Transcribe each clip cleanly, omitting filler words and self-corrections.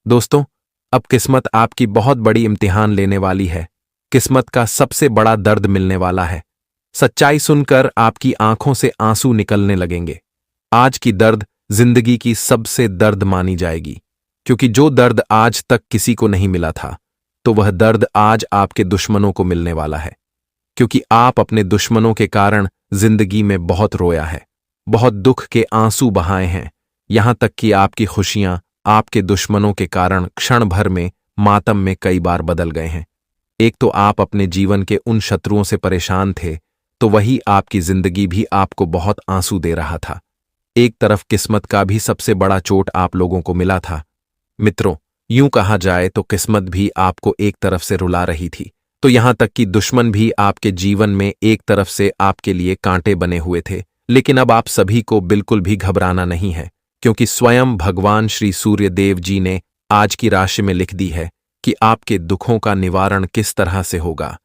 दोस्तों, अब किस्मत आपकी बहुत बड़ी इम्तिहान लेने वाली है। किस्मत का सबसे बड़ा दर्द मिलने वाला है। सच्चाई सुनकर आपकी आंखों से आंसू निकलने लगेंगे। आज की दर्द जिंदगी की सबसे दर्द मानी जाएगी, क्योंकि जो दर्द आज तक किसी को नहीं मिला था, तो वह दर्द आज आपके दुश्मनों को मिलने वाला है। क्योंकि आप अपने दुश्मनों के कारण जिंदगी में बहुत रोया है, बहुत दुख के आंसू बहाए हैं, यहां तक कि आपकी खुशियां आपके दुश्मनों के कारण क्षण भर में मातम में कई बार बदल गए हैं। एक तो आप अपने जीवन के उन शत्रुओं से परेशान थे, तो वही आपकी जिंदगी भी आपको बहुत आंसू दे रहा था। एक तरफ किस्मत का भी सबसे बड़ा चोट आप लोगों को मिला था। मित्रों, यूं कहा जाए तो किस्मत भी आपको एक तरफ से रुला रही थी, तो यहां तक कि दुश्मन भी आपके जीवन में एक तरफ से आपके लिए कांटे बने हुए थे। लेकिन अब आप सभी को बिल्कुल भी घबराना नहीं है, क्योंकि स्वयं भगवान श्री सूर्य देव जी ने आज की राशि में लिख दी है कि आपके दुखों का निवारण किस तरह से होगा।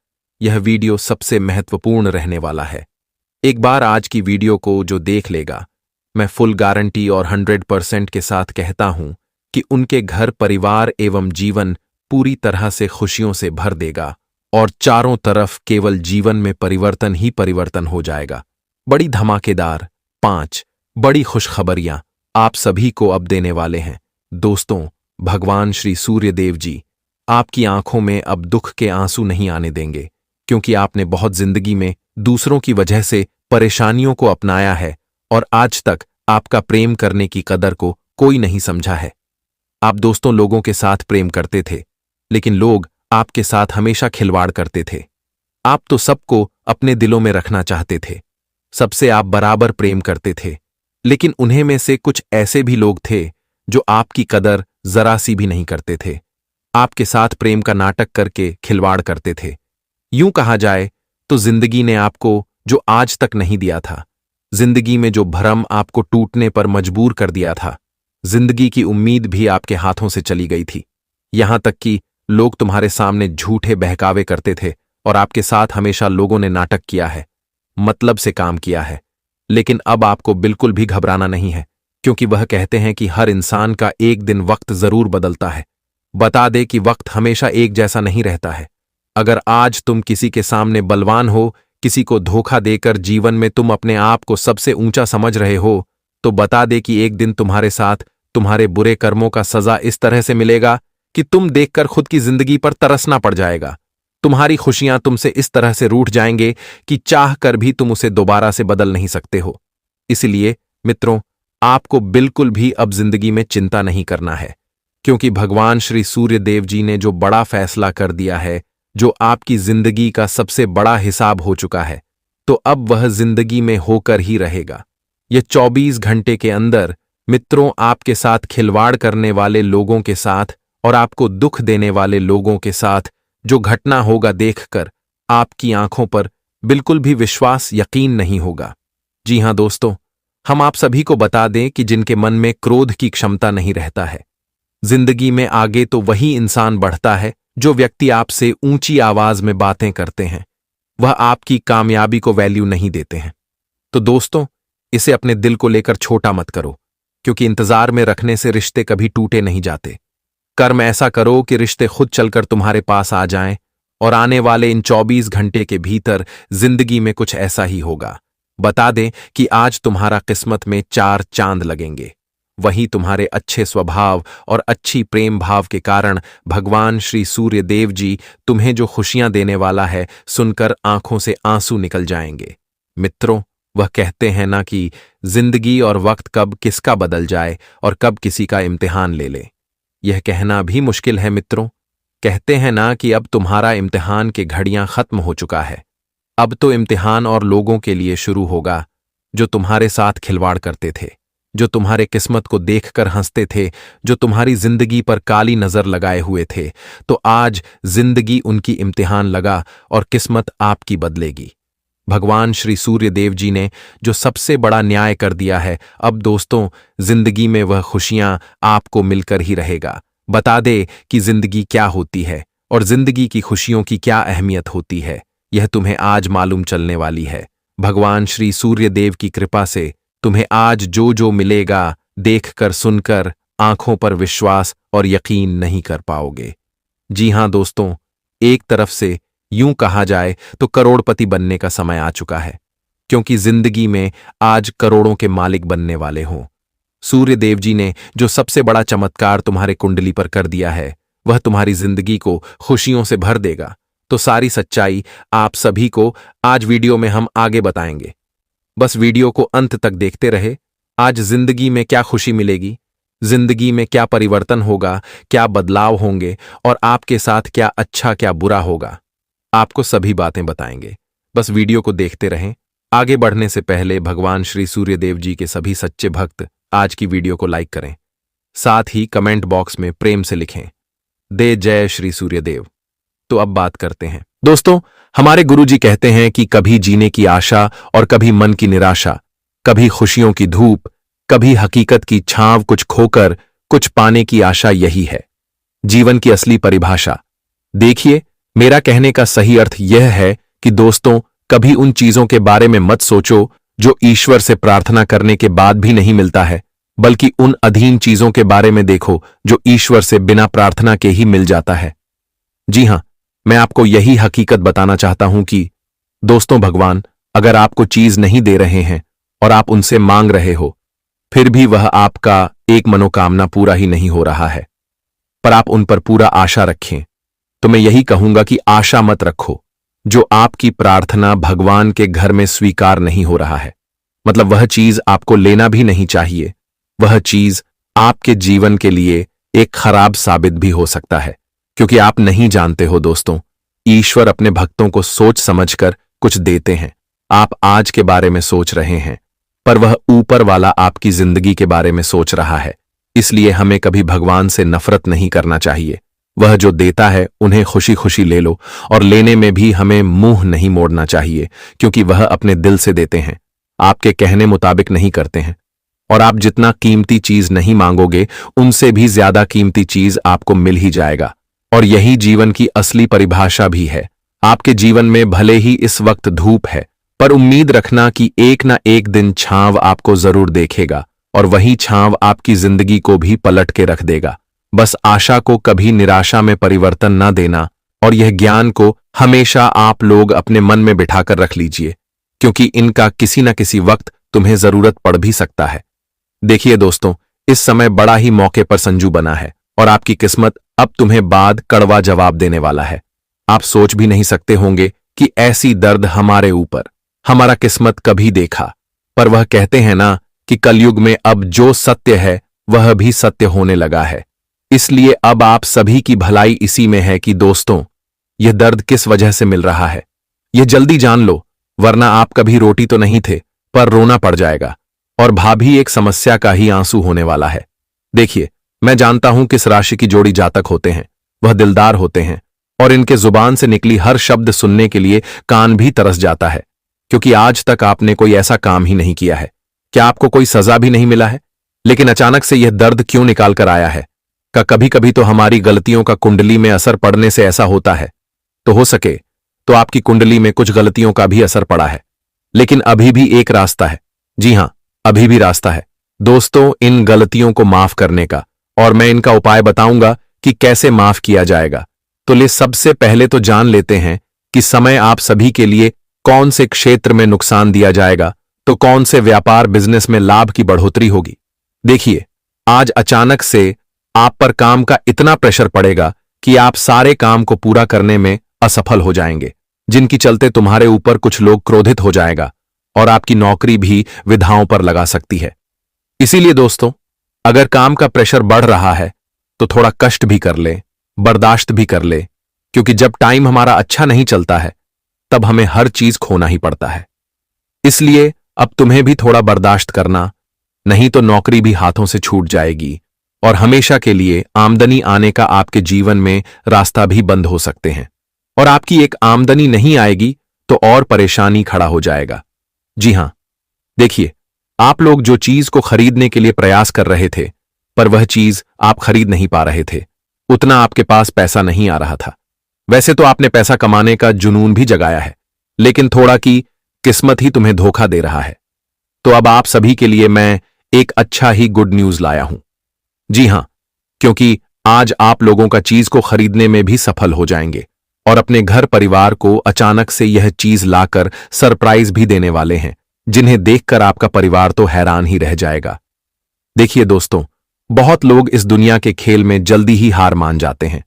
यह वीडियो सबसे महत्वपूर्ण रहने वाला है। एक बार आज की वीडियो को जो देख लेगा, मैं फुल गारंटी और 100% के साथ कहता हूं कि उनके घर परिवार एवं जीवन पूरी तरह से खुशियों से भर देगा और चारों तरफ केवल जीवन में परिवर्तन ही परिवर्तन हो जाएगा। बड़ी धमाकेदार 5 बड़ी खुशखबरियां आप सभी को अब देने वाले हैं। दोस्तों, भगवान श्री सूर्य देव जी आपकी आंखों में अब दुख के आंसू नहीं आने देंगे, क्योंकि आपने बहुत जिंदगी में दूसरों की वजह से परेशानियों को अपनाया है और आज तक आपका प्रेम करने की कदर को कोई नहीं समझा है। आप दोस्तों लोगों के साथ प्रेम करते थे, लेकिन लोग आपके साथ हमेशा खिलवाड़ करते थे। आप तो सबको अपने दिलों में रखना चाहते थे, सबसे आप बराबर प्रेम करते थे, लेकिन उन्हें में से कुछ ऐसे भी लोग थे जो आपकी कदर जरा सी भी नहीं करते थे। आपके साथ प्रेम का नाटक करके खिलवाड़ करते थे। यूं कहा जाए तो जिंदगी ने आपको जो आज तक नहीं दिया था, जिंदगी में जो भरम आपको टूटने पर मजबूर कर दिया था, जिंदगी की उम्मीद भी आपके हाथों से चली गई थी। यहां तक कि लोग तुम्हारे सामने झूठे बहकावे करते थे और आपके साथ हमेशा लोगों ने नाटक किया है, मतलब से काम किया है। लेकिन अब आपको बिल्कुल भी घबराना नहीं है, क्योंकि वह कहते हैं कि हर इंसान का एक दिन वक्त जरूर बदलता है। बता दे कि वक्त हमेशा एक जैसा नहीं रहता है। अगर आज तुम किसी के सामने बलवान हो, किसी को धोखा देकर जीवन में तुम अपने आप को सबसे ऊंचा समझ रहे हो, तो बता दे कि एक दिन तुम्हारे साथ तुम्हारे बुरे कर्मों का सजा इस तरह से मिलेगा कि तुम देखकर खुद की जिंदगी पर तरसना पड़ जाएगा। तुम्हारी खुशियां तुमसे इस तरह से रूठ जाएंगे कि चाह कर भी तुम उसे दोबारा से बदल नहीं सकते हो। इसलिए मित्रों, आपको बिल्कुल भी अब जिंदगी में चिंता नहीं करना है, क्योंकि भगवान श्री सूर्य देव जी ने जो बड़ा फैसला कर दिया है, जो आपकी जिंदगी का सबसे बड़ा हिसाब हो चुका है, तो अब वह जिंदगी में होकर ही रहेगा। यह 24 घंटे के अंदर मित्रों, आपके साथ खिलवाड़ करने वाले लोगों के साथ और आपको दुख देने वाले लोगों के साथ जो घटना होगा, देखकर आपकी आंखों पर बिल्कुल भी विश्वास यकीन नहीं होगा। जी हां दोस्तों, हम आप सभी को बता दें कि जिनके मन में क्रोध की क्षमता नहीं रहता है, जिंदगी में आगे तो वही इंसान बढ़ता है जो व्यक्ति आपसे ऊंची आवाज में बातें करते हैं, वह आपकी कामयाबी को वैल्यू नहीं देते हैं। तो दोस्तों, इसे अपने दिल को लेकर छोटा मत करो, क्योंकि इंतजार में रखने से रिश्ते कभी टूटे नहीं जाते। कर्म ऐसा करो कि रिश्ते खुद चलकर तुम्हारे पास आ जाएं, और आने वाले इन 24 घंटे के भीतर जिंदगी में कुछ ऐसा ही होगा। बता दें कि आज तुम्हारा किस्मत में 4 चांद लगेंगे। वही तुम्हारे अच्छे स्वभाव और अच्छी प्रेम भाव के कारण भगवान श्री सूर्य देव जी तुम्हें जो खुशियां देने वाला है, सुनकर आंखों से आंसू निकल जाएंगे। मित्रों, वह कहते हैं ना कि जिंदगी और वक्त कब किसका बदल जाए और कब किसी का इम्तिहान ले ले। यह कहना भी मुश्किल है मित्रों। कहते हैं ना कि अब तुम्हारा इम्तिहान के घड़ियां खत्म हो चुका है। अब तो इम्तिहान और लोगों के लिए शुरू होगा जो तुम्हारे साथ खिलवाड़ करते थे, जो तुम्हारे किस्मत को देखकर हंसते थे, जो तुम्हारी जिंदगी पर काली नजर लगाए हुए थे। तो आज जिंदगी उनकी इम्तिहान लगा और किस्मत आपकी बदलेगी। भगवान श्री सूर्य देव जी ने जो सबसे बड़ा न्याय कर दिया है, अब दोस्तों जिंदगी में वह खुशियां आपको मिलकर ही रहेगा। बता दे कि जिंदगी क्या होती है और जिंदगी की खुशियों की क्या अहमियत होती है, यह तुम्हें आज मालूम चलने वाली है। भगवान श्री सूर्य देव की कृपा से तुम्हें आज जो जो मिलेगा, देखकर सुनकर आंखों पर विश्वास और यकीन नहीं कर पाओगे। जी हां दोस्तों, एक तरफ से यूं कहा जाए तो करोड़पति बनने का समय आ चुका है, क्योंकि जिंदगी में आज करोड़ों के मालिक बनने वाले हों। सूर्य देव जी ने जो सबसे बड़ा चमत्कार तुम्हारे कुंडली पर कर दिया है, वह तुम्हारी जिंदगी को खुशियों से भर देगा। तो सारी सच्चाई आप सभी को आज वीडियो में हम आगे बताएंगे। बस वीडियो को अंत तक देखते रहे। आज जिंदगी में क्या खुशी मिलेगी, जिंदगी में क्या परिवर्तन होगा, क्या बदलाव होंगे और आपके साथ क्या अच्छा क्या बुरा होगा, आपको सभी बातें बताएंगे। बस वीडियो को देखते रहें। आगे बढ़ने से पहले भगवान श्री सूर्यदेव जी के सभी सच्चे भक्त आज की वीडियो को लाइक करें, साथ ही कमेंट बॉक्स में प्रेम से लिखें, दे जय श्री सूर्यदेव। तो अब बात करते हैं। दोस्तों, हमारे गुरुजी कहते हैं कि कभी जीने की आशा और कभी मन की निराशा, कभी खुशियों की धूप, कभी हकीकत की छांव, कुछ खोकर कुछ पाने की आशा, यही है जीवन की असली परिभाषा। देखिए, मेरा कहने का सही अर्थ यह है कि दोस्तों, कभी उन चीजों के बारे में मत सोचो जो ईश्वर से प्रार्थना करने के बाद भी नहीं मिलता है, बल्कि उन अधीन चीजों के बारे में देखो जो ईश्वर से बिना प्रार्थना के ही मिल जाता है। जी हां, मैं आपको यही हकीकत बताना चाहता हूं कि दोस्तों, भगवान अगर आपको चीज नहीं दे रहे हैं और आप उनसे मांग रहे हो, फिर भी वह आपका एक मनोकामना पूरा ही नहीं हो रहा है, पर आप उन पर पूरा आशा रखें, तो मैं यही कहूंगा कि आशा मत रखो जो आपकी प्रार्थना भगवान के घर में स्वीकार नहीं हो रहा है। मतलब वह चीज आपको लेना भी नहीं चाहिए, वह चीज आपके जीवन के लिए एक खराब साबित भी हो सकता है, क्योंकि आप नहीं जानते हो दोस्तों, ईश्वर अपने भक्तों को सोच समझकर कुछ देते हैं। आप आज के बारे में सोच रहे हैं, पर वह ऊपर वाला आपकी जिंदगी के बारे में सोच रहा है। इसलिए हमें कभी भगवान से नफरत नहीं करना चाहिए। वह जो देता है उन्हें खुशी खुशी ले लो, और लेने में भी हमें मुंह नहीं मोड़ना चाहिए, क्योंकि वह अपने दिल से देते हैं, आपके कहने मुताबिक नहीं करते हैं। और आप जितना कीमती चीज नहीं मांगोगे, उनसे भी ज्यादा कीमती चीज आपको मिल ही जाएगा। और यही जीवन की असली परिभाषा भी है। आपके जीवन में भले ही इस वक्त धूप है, पर उम्मीद रखना कि एक ना एक दिन छांव आपको जरूर देखेगा, और वही छांव आपकी जिंदगी को भी पलट के रख देगा। बस आशा को कभी निराशा में परिवर्तन ना देना, और यह ज्ञान को हमेशा आप लोग अपने मन में बिठाकर रख लीजिए, क्योंकि इनका किसी न किसी वक्त तुम्हें जरूरत पड़ भी सकता है। देखिए दोस्तों, इस समय बड़ा ही मौके पर संजू बना है, और आपकी किस्मत अब तुम्हें बाद कड़वा जवाब देने वाला है। आप सोच भी नहीं सकते होंगे कि ऐसी दर्द हमारे ऊपर हमारा किस्मत कभी देखा। पर वह कहते हैं ना कि कलयुग में अब जो सत्य है वह भी सत्य होने लगा है। इसलिए अब आप सभी की भलाई इसी में है कि दोस्तों, यह दर्द किस वजह से मिल रहा है, यह जल्दी जान लो, वरना आप कभी रोटी तो नहीं थे, पर रोना पड़ जाएगा, और भाभी एक समस्या का ही आंसू होने वाला है। देखिए, मैं जानता हूं किस राशि की जोड़ी जातक होते हैं। वह दिलदार होते हैं, और इनके जुबान से निकली हर शब्द सुनने के लिए कान भी तरस जाता है, क्योंकि आज तक आपने कोई ऐसा काम ही नहीं किया है। क्या आपको कोई सजा भी नहीं मिला है? लेकिन अचानक से यह दर्द क्यों निकाल कर आया है? कभी कभी तो हमारी गलतियों का कुंडली में असर पड़ने से ऐसा होता है। तो हो सके तो आपकी कुंडली में कुछ गलतियों का भी असर पड़ा है, लेकिन अभी भी एक रास्ता है। जी हां, अभी भी रास्ता है दोस्तों, इन गलतियों को माफ करने का, और मैं इनका उपाय बताऊंगा कि कैसे माफ किया जाएगा। तो सबसे पहले तो जान लेते हैं कि समय आप सभी के लिए कौन से क्षेत्र में नुकसान दिया जाएगा, तो कौन से व्यापार बिजनेस में लाभ की बढ़ोतरी होगी। देखिए, आज अचानक से आप पर काम का इतना प्रेशर पड़ेगा कि आप सारे काम को पूरा करने में असफल हो जाएंगे, जिनकी चलते तुम्हारे ऊपर कुछ लोग क्रोधित हो जाएगा, और आपकी नौकरी भी विधाओं पर लगा सकती है। इसीलिए दोस्तों, अगर काम का प्रेशर बढ़ रहा है तो थोड़ा कष्ट भी कर ले, बर्दाश्त भी कर ले, क्योंकि जब टाइम हमारा अच्छा नहीं चलता है तब हमें हर चीज खोना ही पड़ता है। इसलिए अब तुम्हें भी थोड़ा बर्दाश्त करना, नहीं तो नौकरी भी हाथों से छूट जाएगी, और हमेशा के लिए आमदनी आने का आपके जीवन में रास्ता भी बंद हो सकते हैं। और आपकी एक आमदनी नहीं आएगी तो और परेशानी खड़ा हो जाएगा। जी हां, देखिए, आप लोग जो चीज को खरीदने के लिए प्रयास कर रहे थे, पर वह चीज आप खरीद नहीं पा रहे थे, उतना आपके पास पैसा नहीं आ रहा था। वैसे तो आपने पैसा कमाने का जुनून भी जगाया है, लेकिन थोड़ा की किस्मत ही तुम्हें धोखा दे रहा है। तो अब आप सभी के लिए मैं एक अच्छा ही गुड न्यूज लाया हूं। जी हां, क्योंकि आज आप लोगों का चीज को खरीदने में भी सफल हो जाएंगे और अपने घर परिवार को अचानक से यह चीज लाकर सरप्राइज भी देने वाले हैं, जिन्हें देखकर आपका परिवार तो हैरान ही रह जाएगा। देखिए दोस्तों, बहुत लोग इस दुनिया के खेल में जल्दी ही हार मान जाते हैं।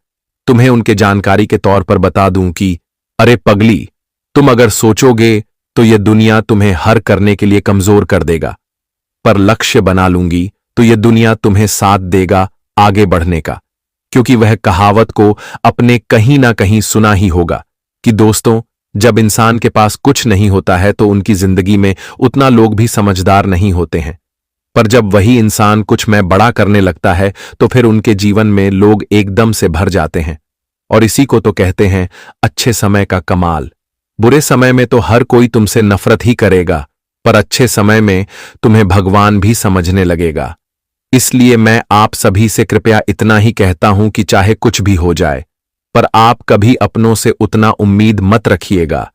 तुम्हें उनके जानकारी के तौर पर बता दूं कि अरे पगली, तुम अगर सोचोगे तो यह दुनिया तुम्हें हर करने के लिए कमजोर कर देगा, पर लक्ष्य बना लूंगी तो यह दुनिया तुम्हें साथ देगा आगे बढ़ने का। क्योंकि वह कहावत को अपने कहीं ना कहीं सुना ही होगा कि दोस्तों, जब इंसान के पास कुछ नहीं होता है तो उनकी जिंदगी में उतना लोग भी समझदार नहीं होते हैं, पर जब वही इंसान कुछ में बड़ा करने लगता है तो फिर उनके जीवन में लोग एकदम से भर जाते हैं। और इसी को तो कहते हैं अच्छे समय का कमाल। बुरे समय में तो हर कोई तुमसे नफरत ही करेगा, पर अच्छे समय में तुम्हें भगवान भी समझने लगेगा। इसलिए मैं आप सभी से कृपया इतना ही कहता हूं कि चाहे कुछ भी हो जाए, पर आप कभी अपनों से उतना उम्मीद मत रखिएगा,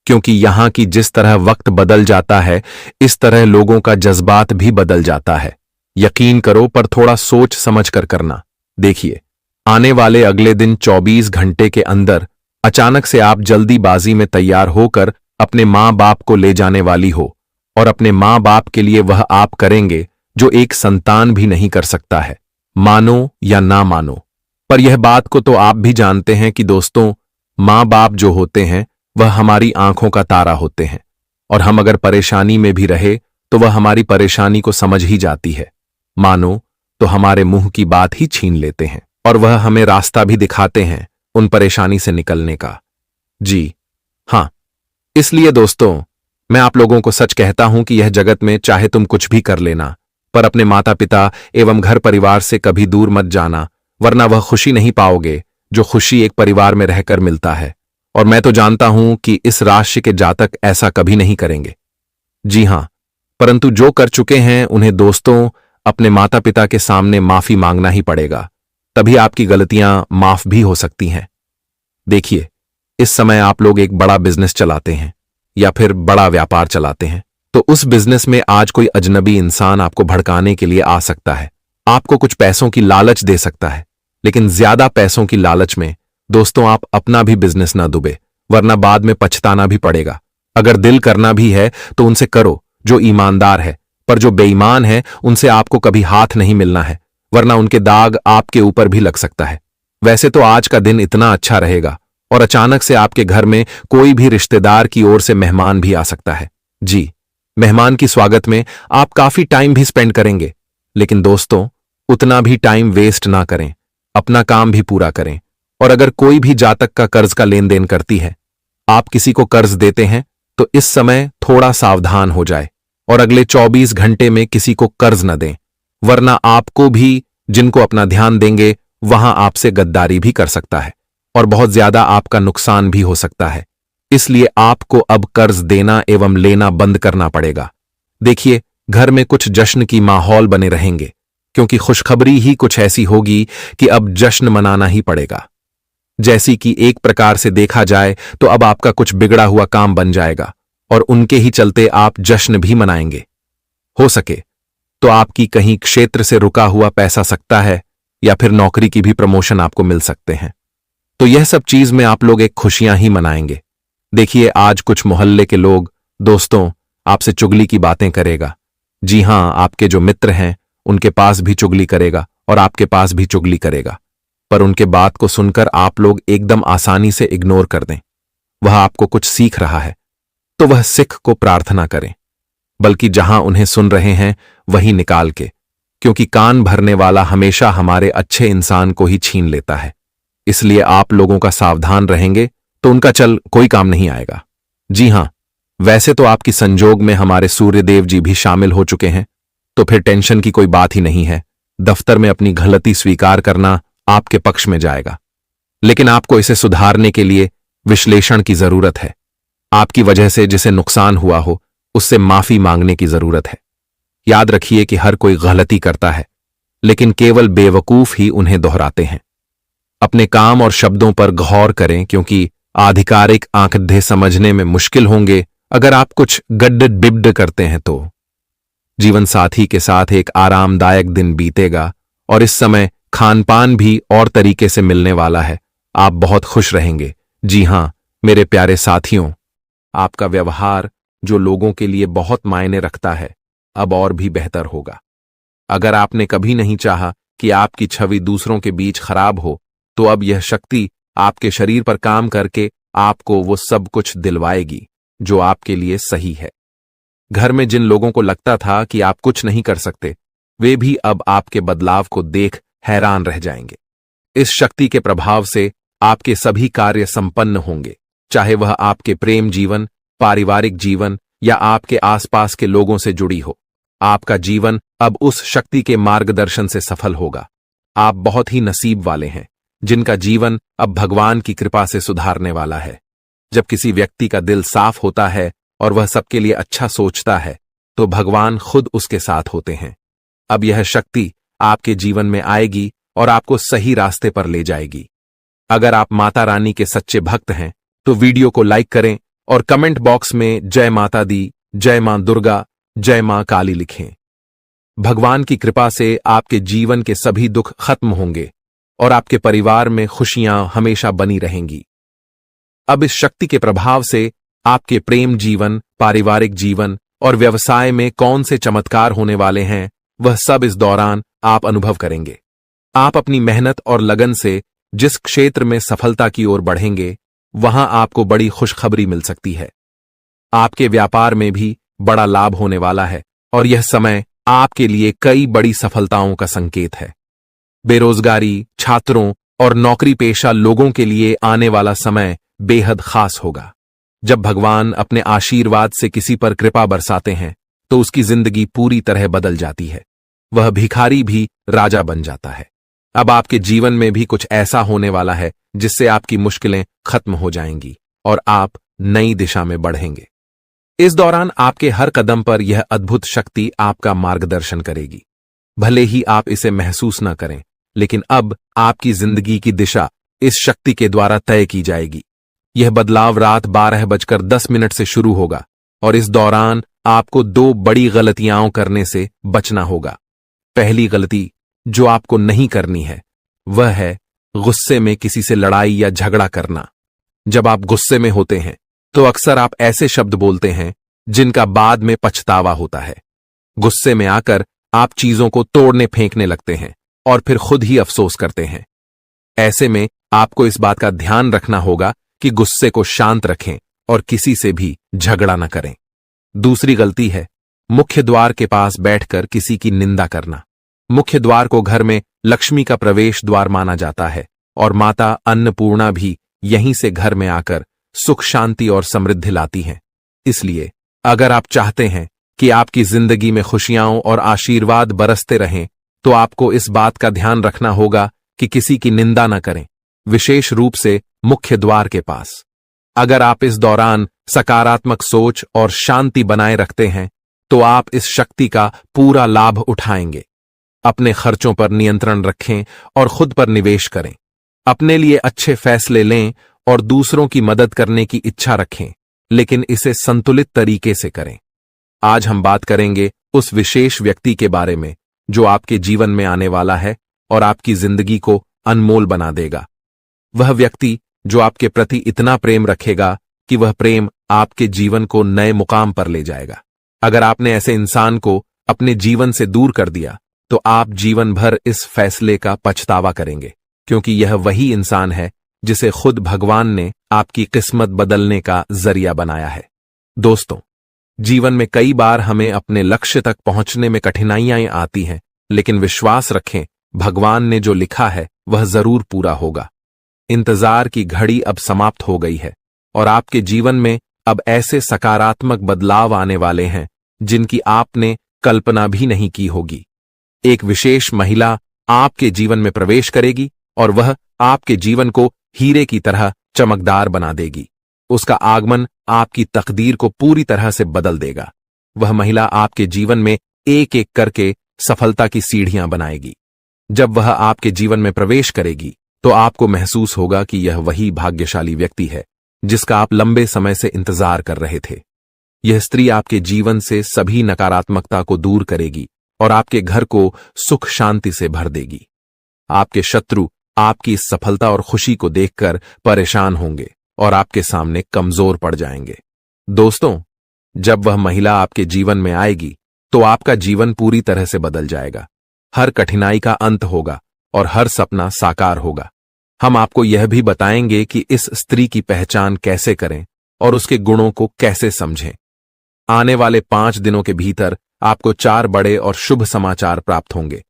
क्योंकि यहां की जिस तरह वक्त बदल जाता है, इस तरह लोगों का जज्बात भी बदल जाता है। यकीन करो, पर थोड़ा सोच समझ कर करना। देखिए, आने वाले अगले दिन 24 घंटे के अंदर अचानक से आप जल्दीबाजी में तैयार होकर अपने माँ बाप को ले जाने वाली हो, और अपने माँ बाप के लिए वह आप करेंगे जो एक संतान भी नहीं कर सकता है, मानो या ना मानो। पर यह बात को तो आप भी जानते हैं कि दोस्तों, माँ बाप जो होते हैं वह हमारी आंखों का तारा होते हैं, और हम अगर परेशानी में भी रहे तो वह हमारी परेशानी को समझ ही जाती है। मानो तो हमारे मुंह की बात ही छीन लेते हैं, और वह हमें रास्ता भी दिखाते हैं उन परेशानी से निकलने का। जी हां, इसलिए दोस्तों, मैं आप लोगों को सच कहता हूं कि यह जगत में चाहे तुम कुछ भी कर लेना, पर अपने माता पिता एवं घर परिवार से कभी दूर मत जाना, वरना वह खुशी नहीं पाओगे जो खुशी एक परिवार में रहकर मिलता है। और मैं तो जानता हूं कि इस राशि के जातक ऐसा कभी नहीं करेंगे। जी हां, परंतु जो कर चुके हैं उन्हें दोस्तों अपने माता पिता के सामने माफी मांगना ही पड़ेगा, तभी आपकी गलतियां माफ भी हो सकती हैं। देखिए, इस समय आप लोग एक बड़ा बिजनेस चलाते हैं या फिर बड़ा व्यापार चलाते हैं, तो उस बिजनेस में आज कोई अजनबी इंसान आपको भड़काने के लिए आ सकता है, आपको कुछ पैसों की लालच दे सकता है, लेकिन ज्यादा पैसों की लालच में दोस्तों आप अपना भी बिजनेस ना डूबे, वरना बाद में पछताना भी पड़ेगा। अगर दिल करना भी है तो उनसे करो जो ईमानदार है, पर जो बेईमान है उनसे आपको कभी हाथ नहीं मिलना है, वरना उनके दाग आपके ऊपर भी लग सकता है। वैसे तो आज का दिन इतना अच्छा रहेगा और अचानक से आपके घर में कोई भी रिश्तेदार की ओर से मेहमान भी आ सकता है। जी, मेहमान की स्वागत में आप काफी टाइम भी स्पेंड करेंगे, लेकिन दोस्तों उतना भी टाइम वेस्ट ना करें, अपना काम भी पूरा करें। और अगर कोई भी जातक का कर्ज का लेन देन करती है, आप किसी को कर्ज देते हैं, तो इस समय थोड़ा सावधान हो जाए और अगले 24 घंटे में किसी को कर्ज न दें, वरना आपको भी जिनको अपना ध्यान देंगे वहां आपसे गद्दारी भी कर सकता है और बहुत ज्यादा आपका नुकसान भी हो सकता है। इसलिए आपको अब कर्ज देना एवं लेना बंद करना पड़ेगा। देखिए, घर में कुछ जश्न की माहौल बने रहेंगे, क्योंकि खुशखबरी ही कुछ ऐसी होगी कि अब जश्न मनाना ही पड़ेगा। जैसी कि एक प्रकार से देखा जाए तो अब आपका कुछ बिगड़ा हुआ काम बन जाएगा और उनके ही चलते आप जश्न भी मनाएंगे। हो सके तो आपकी कहीं क्षेत्र से रुका हुआ पैसा सकता है, या फिर नौकरी की भी प्रमोशन आपको मिल सकते हैं। तो यह सब चीज में आप लोग एक खुशियां ही मनाएंगे। देखिए, आज कुछ मोहल्ले के लोग दोस्तों आपसे चुगली की बातें करेगा। जी हां, आपके जो मित्र हैं उनके पास भी चुगली करेगा और आपके पास भी चुगली करेगा, पर उनके बात को सुनकर आप लोग एकदम आसानी से इग्नोर कर दें। वह आपको कुछ सीख रहा है तो वह सिख को प्रार्थना करें, बल्कि जहां उन्हें सुन रहे हैं वहीं निकाल के, क्योंकि कान भरने वाला हमेशा हमारे अच्छे इंसान को ही छीन लेता है। इसलिए आप लोगों का सावधान रहेंगे तो उनका चल कोई काम नहीं आएगा। जी हां, वैसे तो आपकी संजोग में हमारे सूर्यदेव जी भी शामिल हो चुके हैं, तो फिर टेंशन की कोई बात ही नहीं है। दफ्तर में अपनी गलती स्वीकार करना आपके पक्ष में जाएगा, लेकिन आपको इसे सुधारने के लिए विश्लेषण की जरूरत है। आपकी वजह से जिसे नुकसान हुआ हो उससे माफी मांगने की जरूरत है। याद रखिए कि हर कोई गलती करता है, लेकिन केवल बेवकूफ ही उन्हें दोहराते हैं। अपने काम और शब्दों पर गौर करें, क्योंकि आधिकारिक आंकड़े समझने में मुश्किल होंगे अगर आप कुछ गड्ढ बिब्ड करते हैं तो। जीवन साथी के साथ एक आरामदायक दिन बीतेगा और इस समय खान पान भी और तरीके से मिलने वाला है। आप बहुत खुश रहेंगे। जी हां मेरे प्यारे साथियों, आपका व्यवहार जो लोगों के लिए बहुत मायने रखता है अब और भी बेहतर होगा। अगर आपने कभी नहीं चाहा कि आपकी छवि दूसरों के बीच खराब हो, तो अब यह शक्ति आपके शरीर पर काम करके आपको वो सब कुछ दिलवाएगी जो आपके लिए सही है। घर में जिन लोगों को लगता था कि आप कुछ नहीं कर सकते, वे भी अब आपके बदलाव को देख हैरान रह जाएंगे। इस शक्ति के प्रभाव से आपके सभी कार्य संपन्न होंगे, चाहे वह आपके प्रेम जीवन, पारिवारिक जीवन या आपके आसपास के लोगों से जुड़ी हो। आपका जीवन अब उस शक्ति के मार्गदर्शन से सफल होगा। आप बहुत ही नसीब वाले हैं जिनका जीवन अब भगवान की कृपा से सुधारने वाला है। जब किसी व्यक्ति का दिल साफ होता है और वह सबके लिए अच्छा सोचता है, तो भगवान खुद उसके साथ होते हैं। अब यह शक्ति आपके जीवन में आएगी और आपको सही रास्ते पर ले जाएगी। अगर आप माता रानी के सच्चे भक्त हैं, तो वीडियो को लाइक करें और कमेंट बॉक्स में जय माता दी, जय मां दुर्गा, जय मां काली लिखें। भगवान की कृपा से आपके जीवन के सभी दुख खत्म होंगे और आपके परिवार में खुशियां हमेशा बनी रहेंगी। अब इस शक्ति के प्रभाव से आपके प्रेम जीवन, पारिवारिक जीवन और व्यवसाय में कौन से चमत्कार होने वाले हैं, वह सब इस दौरान आप अनुभव करेंगे। आप अपनी मेहनत और लगन से जिस क्षेत्र में सफलता की ओर बढ़ेंगे, वहां आपको बड़ी खुशखबरी मिल सकती है। आपके व्यापार में भी बड़ा लाभ होने वाला है और यह समय आपके लिए कई बड़ी सफलताओं का संकेत है। बेरोजगारी, छात्रों और नौकरी पेशा लोगों के लिए आने वाला समय बेहद खास होगा। जब भगवान अपने आशीर्वाद से किसी पर कृपा बरसाते हैं, तो उसकी जिंदगी पूरी तरह बदल जाती है। वह भिखारी भी राजा बन जाता है। अब आपके जीवन में भी कुछ ऐसा होने वाला है जिससे आपकी मुश्किलें खत्म हो जाएंगी और आप नई दिशा में बढ़ेंगे। इस दौरान आपके हर कदम पर यह अद्भुत शक्ति आपका मार्गदर्शन करेगी। भले ही आप इसे महसूस न करें, लेकिन अब आपकी जिंदगी की दिशा इस शक्ति के द्वारा तय की जाएगी। यह बदलाव रात 12:10 से शुरू होगा और इस दौरान आपको 2 बड़ी गलतियां करने से बचना होगा। पहली गलती जो आपको नहीं करनी है, वह है गुस्से में किसी से लड़ाई या झगड़ा करना। जब आप गुस्से में होते हैं, तो अक्सर आप ऐसे शब्द बोलते हैं जिनका बाद में पछतावा होता है। गुस्से में आकर आप चीजों को तोड़ने फेंकने लगते हैं और फिर खुद ही अफसोस करते हैं। ऐसे में आपको इस बात का ध्यान रखना होगा कि गुस्से को शांत रखें और किसी से भी झगड़ा न करें। दूसरी गलती है मुख्य द्वार के पास बैठकर किसी की निंदा करना। मुख्य द्वार को घर में लक्ष्मी का प्रवेश द्वार माना जाता है और माता अन्नपूर्णा भी यहीं से घर में आकर सुख, शांति और समृद्धि लाती हैं। इसलिए अगर आप चाहते हैं कि आपकी जिंदगी में खुशियां और आशीर्वाद बरसते रहें, तो आपको इस बात का ध्यान रखना होगा कि किसी की निंदा न करें, विशेष रूप से मुख्य द्वार के पास। अगर आप इस दौरान सकारात्मक सोच और शांति बनाए रखते हैं, तो आप इस शक्ति का पूरा लाभ उठाएंगे। अपने खर्चों पर नियंत्रण रखें और खुद पर निवेश करें। अपने लिए अच्छे फैसले लें और दूसरों की मदद करने की इच्छा रखें, लेकिन इसे संतुलित तरीके से करें। आज हम बात करेंगे उस विशेष व्यक्ति के बारे में जो आपके जीवन में आने वाला है और आपकी जिंदगी को अनमोल बना देगा। वह व्यक्ति जो आपके प्रति इतना प्रेम रखेगा कि वह प्रेम आपके जीवन को नए मुकाम पर ले जाएगा। अगर आपने ऐसे इंसान को अपने जीवन से दूर कर दिया, तो आप जीवन भर इस फैसले का पछतावा करेंगे, क्योंकि यह वही इंसान है जिसे खुद भगवान ने आपकी किस्मत बदलने का जरिया बनाया है। दोस्तों, जीवन में कई बार हमें अपने लक्ष्य तक पहुंचने में कठिनाइयां आती हैं, लेकिन विश्वास रखें, भगवान ने जो लिखा है वह जरूर पूरा होगा। इंतजार की घड़ी अब समाप्त हो गई है और आपके जीवन में अब ऐसे सकारात्मक बदलाव आने वाले हैं जिनकी आपने कल्पना भी नहीं की होगी। एक विशेष महिला आपके जीवन में प्रवेश करेगी और वह आपके जीवन को हीरे की तरह चमकदार बना देगी। उसका आगमन आपकी तकदीर को पूरी तरह से बदल देगा। वह महिला आपके जीवन में एक एक करके सफलता की सीढ़ियां बनाएगी। जब वह आपके जीवन में प्रवेश करेगी, तो आपको महसूस होगा कि यह वही भाग्यशाली व्यक्ति है जिसका आप लंबे समय से इंतजार कर रहे थे। यह स्त्री आपके जीवन से सभी नकारात्मकता को दूर करेगी और आपके घर को सुख शांति से भर देगी। आपके शत्रु आपकी इस सफलता और खुशी को देखकर परेशान होंगे और आपके सामने कमजोर पड़ जाएंगे। दोस्तों, जब वह महिला आपके जीवन में आएगी तो आपका जीवन पूरी तरह से बदल जाएगा। हर कठिनाई का अंत होगा और हर सपना साकार होगा। हम आपको यह भी बताएंगे कि इस स्त्री की पहचान कैसे करें और उसके गुणों को कैसे समझें। आने वाले 5 दिनों के भीतर आपको 4 बड़े और शुभ समाचार प्राप्त होंगे,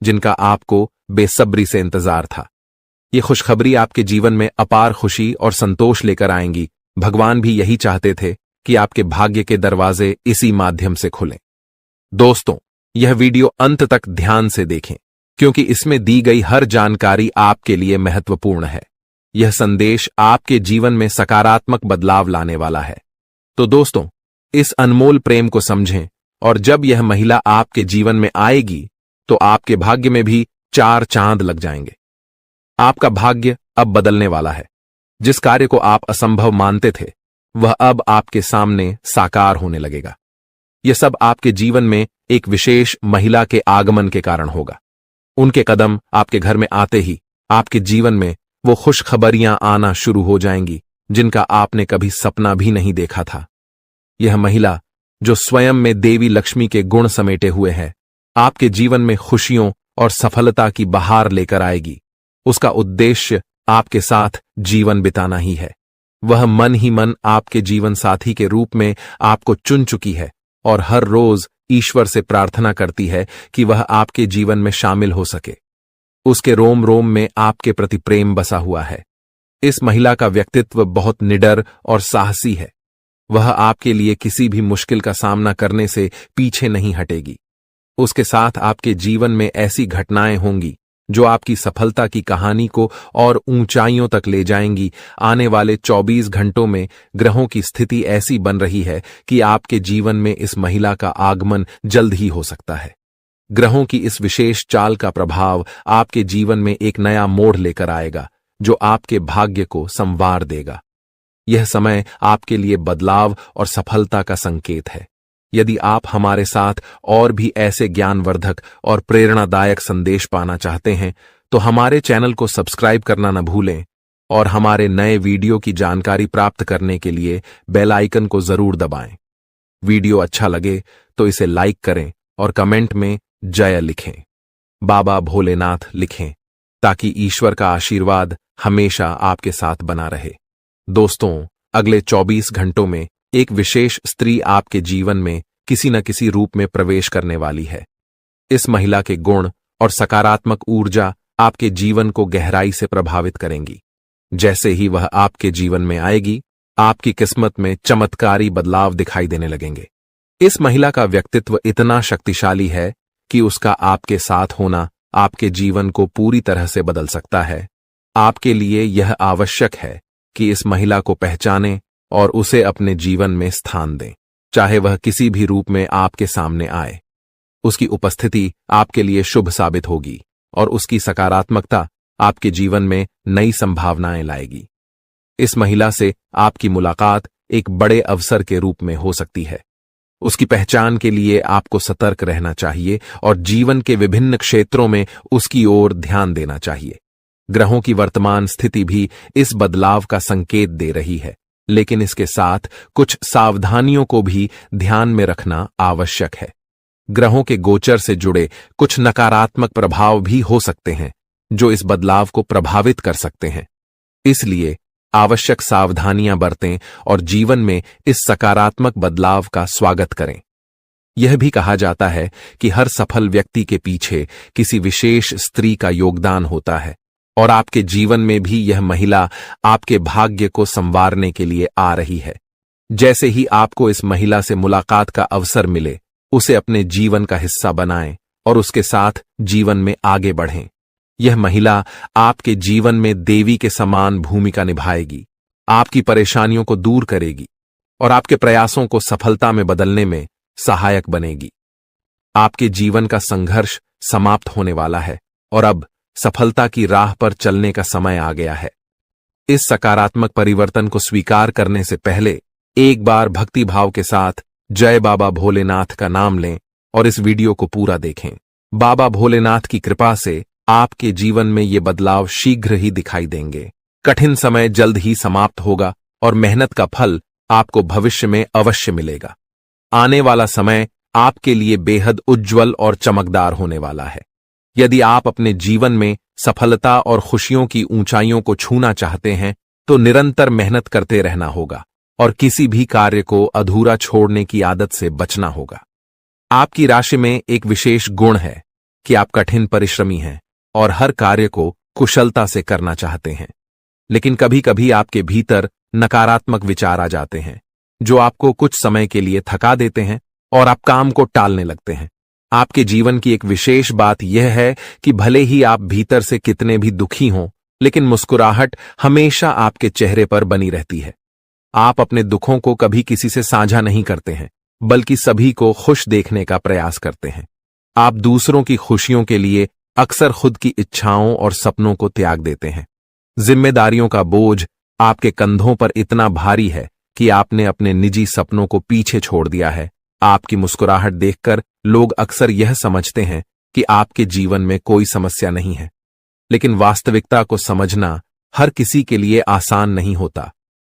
जिनका आपको बेसब्री से इंतजार था। ये खुशखबरी आपके जीवन में अपार खुशी और संतोष लेकर आएंगी। भगवान भी यही चाहते थे कि आपके भाग्य के दरवाजे इसी माध्यम से खुलें। दोस्तों, यह वीडियो अंत तक ध्यान से देखें, क्योंकि इसमें दी गई हर जानकारी आपके लिए महत्वपूर्ण है। यह संदेश आपके जीवन में सकारात्मक बदलाव लाने वाला है। तो दोस्तों, इस अनमोल प्रेम को समझें, और जब यह महिला आपके जीवन में आएगी तो आपके भाग्य में भी 4 चांद लग जाएंगे। आपका भाग्य अब बदलने वाला है। जिस कार्य को आप असंभव मानते थे, वह अब आपके सामने साकार होने लगेगा। यह सब आपके जीवन में एक विशेष महिला के आगमन के कारण होगा। उनके कदम आपके घर में आते ही आपके जीवन में वो खुशखबरियां आना शुरू हो जाएंगी, जिनका आपने कभी सपना भी नहीं देखा था। यह महिला, जो स्वयं में देवी लक्ष्मी के गुण समेटे हुए है, आपके जीवन में खुशियों और सफलता की बहार लेकर आएगी। उसका उद्देश्य आपके साथ जीवन बिताना ही है। वह मन ही मन आपके जीवन साथी के रूप में आपको चुन चुकी है और हर रोज ईश्वर से प्रार्थना करती है कि वह आपके जीवन में शामिल हो सके। उसके रोम रोम में आपके प्रति प्रेम बसा हुआ है। इस महिला का व्यक्तित्व बहुत निडर और साहसी है। वह आपके लिए किसी भी मुश्किल का सामना करने से पीछे नहीं हटेगी। उसके साथ आपके जीवन में ऐसी घटनाएं होंगी जो आपकी सफलता की कहानी को और ऊंचाइयों तक ले जाएंगी। आने वाले 24 घंटों में ग्रहों की स्थिति ऐसी बन रही है कि आपके जीवन में इस महिला का आगमन जल्द ही हो सकता है। ग्रहों की इस विशेष चाल का प्रभाव आपके जीवन में एक नया मोड़ लेकर आएगा, जो आपके भाग्य को संवार देगा। यह समय आपके लिए बदलाव और सफलता का संकेत है। यदि आप हमारे साथ और भी ऐसे ज्ञानवर्धक और प्रेरणादायक संदेश पाना चाहते हैं, तो हमारे चैनल को सब्सक्राइब करना न भूलें और हमारे नए वीडियो की जानकारी प्राप्त करने के लिए बेल आइकन को जरूर दबाएं। वीडियो अच्छा लगे तो इसे लाइक करें और कमेंट में जय लिखें, बाबा भोलेनाथ लिखें, ताकि ईश्वर का आशीर्वाद हमेशा आपके साथ बना रहे। दोस्तों, अगले 24 घंटों में एक विशेष स्त्री आपके जीवन में किसी न किसी रूप में प्रवेश करने वाली है। इस महिला के गुण और सकारात्मक ऊर्जा आपके जीवन को गहराई से प्रभावित करेंगी। जैसे ही वह आपके जीवन में आएगी, आपकी किस्मत में चमत्कारी बदलाव दिखाई देने लगेंगे। इस महिला का व्यक्तित्व इतना शक्तिशाली है कि उसका आपके साथ होना आपके जीवन को पूरी तरह से बदल सकता है। आपके लिए यह आवश्यक है कि इस महिला को पहचानें और उसे अपने जीवन में स्थान दें, चाहे वह किसी भी रूप में आपके सामने आए। उसकी उपस्थिति आपके लिए शुभ साबित होगी और उसकी सकारात्मकता आपके जीवन में नई संभावनाएं लाएगी। इस महिला से आपकी मुलाकात एक बड़े अवसर के रूप में हो सकती है। उसकी पहचान के लिए आपको सतर्क रहना चाहिए और जीवन के विभिन्न क्षेत्रों में उसकी ओर ध्यान देना चाहिए। ग्रहों की वर्तमान स्थिति भी इस बदलाव का संकेत दे रही है, लेकिन इसके साथ कुछ सावधानियों को भी ध्यान में रखना आवश्यक है। ग्रहों के गोचर से जुड़े कुछ नकारात्मक प्रभाव भी हो सकते हैं, जो इस बदलाव को प्रभावित कर सकते हैं। इसलिए आवश्यक सावधानियां बरतें और जीवन में इस सकारात्मक बदलाव का स्वागत करें। यह भी कहा जाता है कि हर सफल व्यक्ति के पीछे किसी विशेष स्त्री का योगदान होता है, और आपके जीवन में भी यह महिला आपके भाग्य को संवारने के लिए आ रही है। जैसे ही आपको इस महिला से मुलाकात का अवसर मिले, उसे अपने जीवन का हिस्सा बनाएं और उसके साथ जीवन में आगे बढ़ें। यह महिला आपके जीवन में देवी के समान भूमिका निभाएगी, आपकी परेशानियों को दूर करेगी और आपके प्रयासों को सफलता में बदलने में सहायक बनेगी। आपके जीवन का संघर्ष समाप्त होने वाला है और अब सफलता की राह पर चलने का समय आ गया है। इस सकारात्मक परिवर्तन को स्वीकार करने से पहले एक बार भक्ति भाव के साथ जय बाबा भोलेनाथ का नाम लें और इस वीडियो को पूरा देखें। बाबा भोलेनाथ की कृपा से आपके जीवन में ये बदलाव शीघ्र ही दिखाई देंगे। कठिन समय जल्द ही समाप्त होगा और मेहनत का फल आपको भविष्य में अवश्य मिलेगा। आने वाला समय आपके लिए बेहद उज्ज्वल और चमकदार होने वाला है। यदि आप अपने जीवन में सफलता और खुशियों की ऊंचाइयों को छूना चाहते हैं तो निरंतर मेहनत करते रहना होगा और किसी भी कार्य को अधूरा छोड़ने की आदत से बचना होगा। आपकी राशि में एक विशेष गुण है कि आप कठिन परिश्रमी हैं और हर कार्य को कुशलता से करना चाहते हैं। लेकिन कभी कभी आपके भीतर नकारात्मक विचार आ जाते हैं जो आपको कुछ समय के लिए थका देते हैं और आप काम को टालने लगते हैं। आपके जीवन की एक विशेष बात यह है कि भले ही आप भीतर से कितने भी दुखी हों, लेकिन मुस्कुराहट हमेशा आपके चेहरे पर बनी रहती है। आप अपने दुखों को कभी किसी से साझा नहीं करते हैं, बल्कि सभी को खुश देखने का प्रयास करते हैं। आप दूसरों की खुशियों के लिए अक्सर खुद की इच्छाओं और सपनों को त्याग देते हैं। जिम्मेदारियों का बोझ आपके कंधों पर इतना भारी है कि आपने अपने निजी सपनों को पीछे छोड़ दिया है। आपकी मुस्कुराहट देखकर लोग अक्सर यह समझते हैं कि आपके जीवन में कोई समस्या नहीं है, लेकिन वास्तविकता को समझना हर किसी के लिए आसान नहीं होता।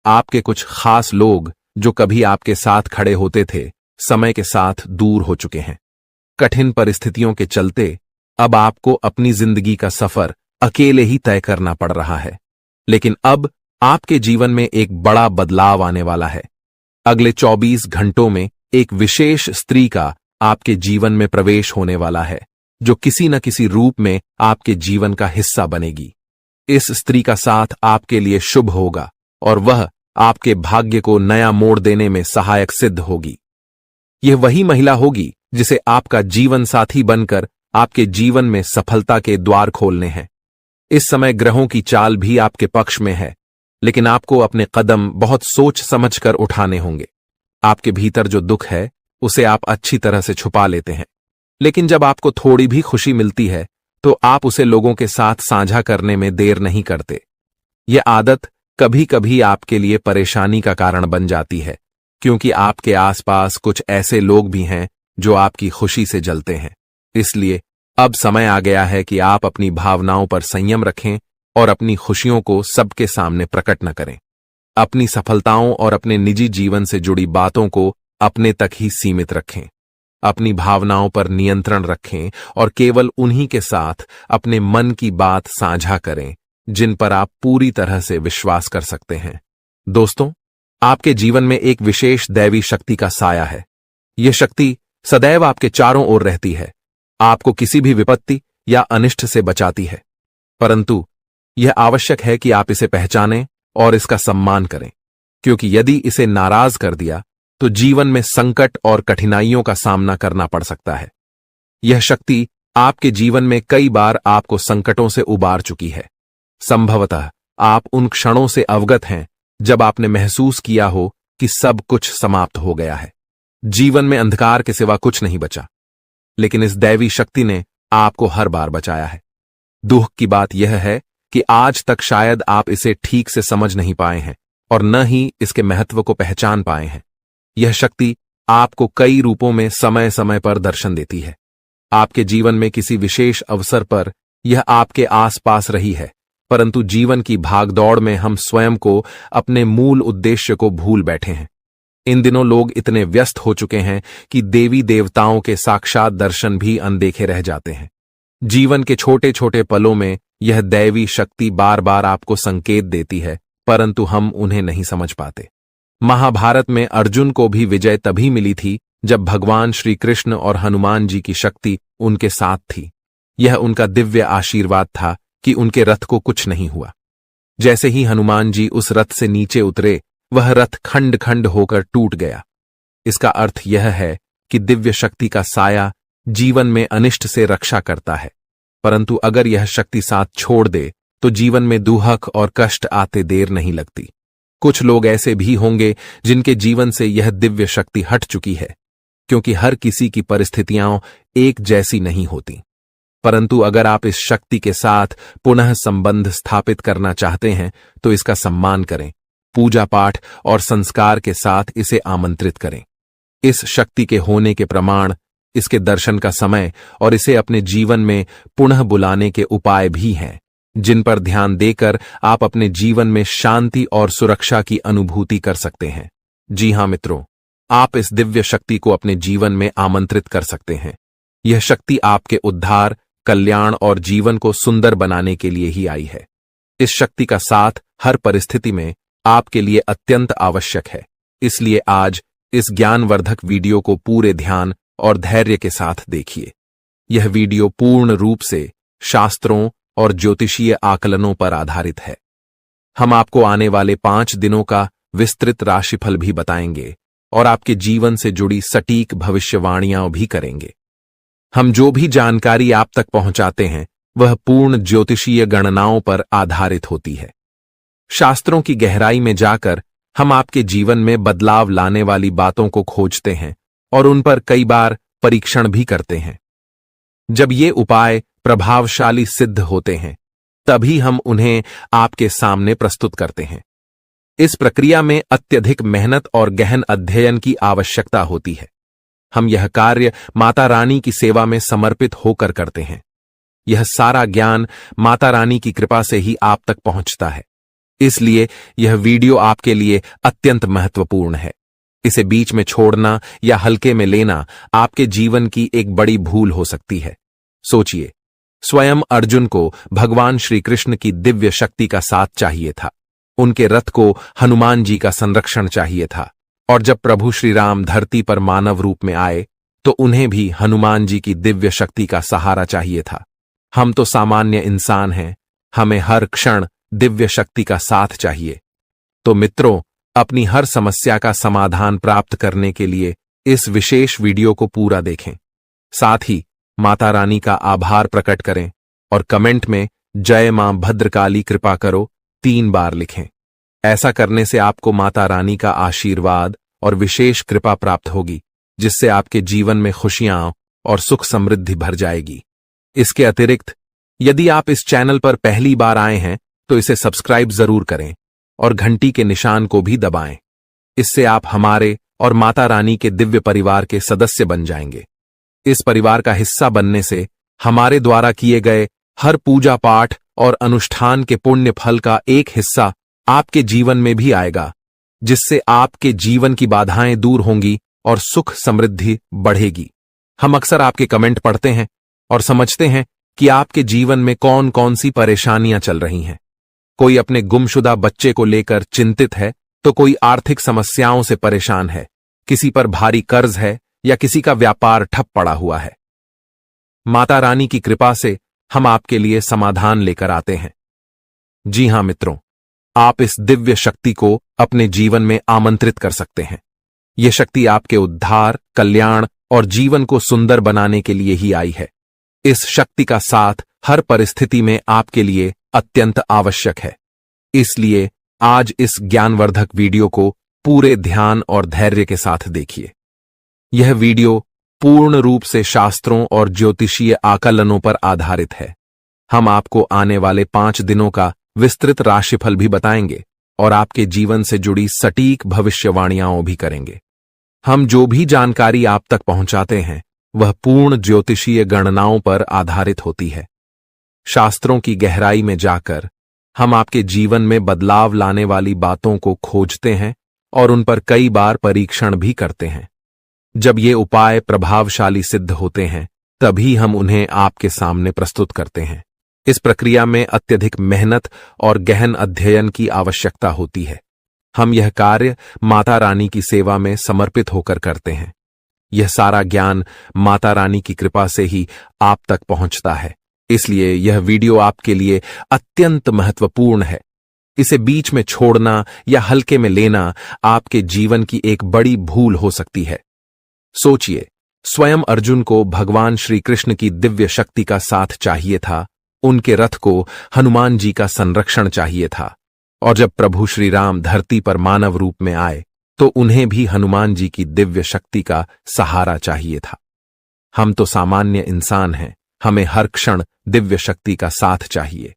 आपके कुछ खास लोग जो कभी आपके साथ खड़े होते थे, समय के साथ दूर हो चुके हैं। कठिन परिस्थितियों के चलते अब आपको अपनी जिंदगी का सफर अकेले ही तय करना पड़ रहा है। लेकिन अब आपके जीवन में एक बड़ा बदलाव आने वाला है। अगले 24 घंटों में एक विशेष स्त्री का आपके जीवन में प्रवेश होने वाला है, जो किसी न किसी रूप में आपके जीवन का हिस्सा बनेगी। इस स्त्री का साथ आपके लिए शुभ होगा और वह आपके भाग्य को नया मोड़ देने में सहायक सिद्ध होगी। यह वही महिला होगी जिसे आपका जीवन साथी बनकर आपके जीवन में सफलता के द्वार खोलने हैं। इस समय ग्रहों की चाल भी आपके पक्ष में है, लेकिन आपको अपने कदम बहुत सोच समझकर उठाने होंगे। आपके भीतर जो दुख है उसे आप अच्छी तरह से छुपा लेते हैं, लेकिन जब आपको थोड़ी भी खुशी मिलती है तो आप उसे लोगों के साथ साझा करने में देर नहीं करते। यह आदत कभी कभी आपके लिए परेशानी का कारण बन जाती है, क्योंकि आपके आसपास कुछ ऐसे लोग भी हैं जो आपकी खुशी से जलते हैं। इसलिए अब समय आ गया है कि आप अपनी भावनाओं पर संयम रखें और अपनी खुशियों को सबके सामने प्रकट न करें। अपनी सफलताओं और अपने निजी जीवन से जुड़ी बातों को अपने तक ही सीमित रखें। अपनी भावनाओं पर नियंत्रण रखें और केवल उन्हीं के साथ अपने मन की बात साझा करें जिन पर आप पूरी तरह से विश्वास कर सकते हैं। दोस्तों, आपके जीवन में एक विशेष दैवी शक्ति का साया है। यह शक्ति सदैव आपके चारों ओर रहती है, आपको किसी भी विपत्ति या अनिष्ट से बचाती है। परंतु यह आवश्यक है कि आप इसे पहचानें और इसका सम्मान करें, क्योंकि यदि इसे नाराज कर दिया तो जीवन में संकट और कठिनाइयों का सामना करना पड़ सकता है। यह शक्ति आपके जीवन में कई बार आपको संकटों से उबार चुकी है। संभवतः आप उन क्षणों से अवगत हैं जब आपने महसूस किया हो कि सब कुछ समाप्त हो गया है, जीवन में अंधकार के सिवा कुछ नहीं बचा। लेकिन इस दैवी शक्ति ने आपको हर बार बचाया है। दुख की बात यह है कि आज तक शायद आप इसे ठीक से समझ नहीं पाए हैं और न ही इसके महत्व को पहचान पाए हैं। यह शक्ति आपको कई रूपों में समय समय पर दर्शन देती है। आपके जीवन में किसी विशेष अवसर पर यह आपके आसपास रही है, परंतु जीवन की भागदौड़ में हम स्वयं को अपने मूल उद्देश्य को भूल बैठे हैं। इन दिनों लोग इतने व्यस्त हो चुके हैं कि देवी देवताओं के साक्षात दर्शन भी अनदेखे रह जाते हैं। जीवन के छोटे छोटे पलों में यह दैवी शक्ति बार बार आपको संकेत देती है, परंतु हम उन्हें नहीं समझ पाते। महाभारत में अर्जुन को भी विजय तभी मिली थी जब भगवान श्री कृष्ण और हनुमान जी की शक्ति उनके साथ थी। यह उनका दिव्य आशीर्वाद था कि उनके रथ को कुछ नहीं हुआ। जैसे ही हनुमान जी उस रथ से नीचे उतरे, वह रथ खंड खंड होकर टूट गया। इसका अर्थ यह है कि दिव्य शक्ति का साया जीवन में अनिष्ट से रक्षा करता है, परंतु अगर यह शक्ति साथ छोड़ दे तो जीवन में दुहक और कष्ट आते देर नहीं लगती। कुछ लोग ऐसे भी होंगे जिनके जीवन से यह दिव्य शक्ति हट चुकी है, क्योंकि हर किसी की परिस्थितियां एक जैसी नहीं होती। परंतु अगर आप इस शक्ति के साथ पुनः संबंध स्थापित करना चाहते हैं तो इसका सम्मान करें, पूजा पाठ और संस्कार के साथ इसे आमंत्रित करें। इस शक्ति के होने के प्रमाण इसके दर्शन का समय और इसे अपने जीवन में पुनः बुलाने के उपाय भी हैं, जिन पर ध्यान देकर आप अपने जीवन में शांति और सुरक्षा की अनुभूति कर सकते हैं। जी हां मित्रों, आप इस दिव्य शक्ति को अपने जीवन में आमंत्रित कर सकते हैं। यह शक्ति आपके उद्धार, कल्याण और जीवन को सुंदर बनाने के लिए ही आई है। इस शक्ति का साथ हर परिस्थिति में आपके लिए अत्यंत आवश्यक है। इसलिए आज इस ज्ञानवर्धक वीडियो को पूरे ध्यान और धैर्य के साथ देखिए। यह वीडियो पूर्ण रूप से शास्त्रों और ज्योतिषीय आकलनों पर आधारित है। हम आपको आने वाले 5 दिनों का विस्तृत राशिफल भी बताएंगे और आपके जीवन से जुड़ी सटीक भविष्यवाणियां भी करेंगे। हम जो भी जानकारी आप तक पहुंचाते हैं वह पूर्ण ज्योतिषीय गणनाओं पर आधारित होती है। शास्त्रों की गहराई में जाकर हम आपके जीवन में बदलाव लाने वाली बातों को खोजते हैं और उन पर कई बार परीक्षण भी करते हैं। जब ये उपाय प्रभावशाली सिद्ध होते हैं तभी हम उन्हें आपके सामने प्रस्तुत करते हैं। इस प्रक्रिया में अत्यधिक मेहनत और गहन अध्ययन की आवश्यकता होती है। हम यह कार्य माता रानी की सेवा में समर्पित होकर करते हैं। यह सारा ज्ञान माता रानी की कृपा से ही आप तक पहुंचता है। इसलिए यह वीडियो आपके लिए अत्यंत महत्वपूर्ण है। इसे बीच में छोड़ना या हल्के में लेना आपके जीवन की एक बड़ी भूल हो सकती है। सोचिए, स्वयं अर्जुन को भगवान श्री कृष्ण की दिव्य शक्ति का साथ चाहिए था। उनके रथ को हनुमान जी का संरक्षण चाहिए था, और जब प्रभु श्री राम धरती पर मानव रूप में आए तो उन्हें भी हनुमान जी की दिव्य शक्ति का सहारा चाहिए था। हम तो सामान्य इंसान हैं, हमें हर क्षण दिव्य शक्ति का साथ चाहिए। तो मित्रों, अपनी हर समस्या का समाधान प्राप्त करने के लिए इस विशेष वीडियो को पूरा देखें। साथ ही माता रानी का आभार प्रकट करें और कमेंट में जय मां भद्रकाली कृपा करो 3 बार लिखें। ऐसा करने से आपको माता रानी का आशीर्वाद और विशेष कृपा प्राप्त होगी, जिससे आपके जीवन में खुशियां और सुख समृद्धि भर जाएगी। इसके अतिरिक्त यदि आप इस चैनल पर पहली बार आए हैं तो इसे सब्सक्राइब जरूर करें और घंटी के निशान को भी दबाएं। इससे आप हमारे और माता रानी के दिव्य परिवार के सदस्य बन जाएंगे। इस परिवार का हिस्सा बनने से हमारे द्वारा किए गए हर पूजा पाठ और अनुष्ठान के पुण्य फल का एक हिस्सा आपके जीवन में भी आएगा, जिससे आपके जीवन की बाधाएं दूर होंगी और सुख समृद्धि बढ़ेगी। हम अक्सर आपके कमेंट पढ़ते हैं और समझते हैं कि आपके जीवन में कौन कौन सी परेशानियां चल रही हैं। कोई अपने गुमशुदा बच्चे को लेकर चिंतित है, तो कोई आर्थिक समस्याओं से परेशान है, किसी पर भारी कर्ज है या किसी का व्यापार ठप पड़ा हुआ है। माता रानी की कृपा से हम आपके लिए समाधान लेकर आते हैं। जी हां मित्रों, आप इस दिव्य शक्ति को अपने जीवन में आमंत्रित कर सकते हैं। यह शक्ति आपके उद्धार, कल्याण और जीवन को सुंदर बनाने के लिए ही आई है। इस शक्ति का साथ हर परिस्थिति में आपके लिए अत्यंत आवश्यक है। इसलिए आज इस ज्ञानवर्धक वीडियो को पूरे ध्यान और धैर्य के साथ देखिए। यह वीडियो पूर्ण रूप से शास्त्रों और ज्योतिषीय आकलनों पर आधारित है। हम आपको आने वाले 5 दिनों का विस्तृत राशिफल भी बताएंगे और आपके जीवन से जुड़ी सटीक भविष्यवाणियां भी करेंगे। हम जो भी जानकारी आप तक पहुंचाते हैं वह पूर्ण ज्योतिषीय गणनाओं पर आधारित होती है। शास्त्रों की गहराई में जाकर हम आपके जीवन में बदलाव लाने वाली बातों को खोजते हैं और उन पर कई बार परीक्षण भी करते हैं। जब ये उपाय प्रभावशाली सिद्ध होते हैं तभी हम उन्हें आपके सामने प्रस्तुत करते हैं। इस प्रक्रिया में अत्यधिक मेहनत और गहन अध्ययन की आवश्यकता होती है। हम यह कार्य माता रानी की सेवा में समर्पित होकर करते हैं। यह सारा ज्ञान माता रानी की कृपा से ही आप तक पहुंचता है। इसलिए यह वीडियो आपके लिए अत्यंत महत्वपूर्ण है। इसे बीच में छोड़ना या हल्के में लेना आपके जीवन की एक बड़ी भूल हो सकती है। सोचिए, स्वयं अर्जुन को भगवान श्री कृष्ण की दिव्य शक्ति का साथ चाहिए था, उनके रथ को हनुमान जी का संरक्षण चाहिए था, और जब प्रभु श्री राम धरती पर मानव रूप में आए तो उन्हें भी हनुमान जी की दिव्य शक्ति का सहारा चाहिए था। हम तो सामान्य इंसान हैं, हमें हर क्षण दिव्य शक्ति का साथ चाहिए।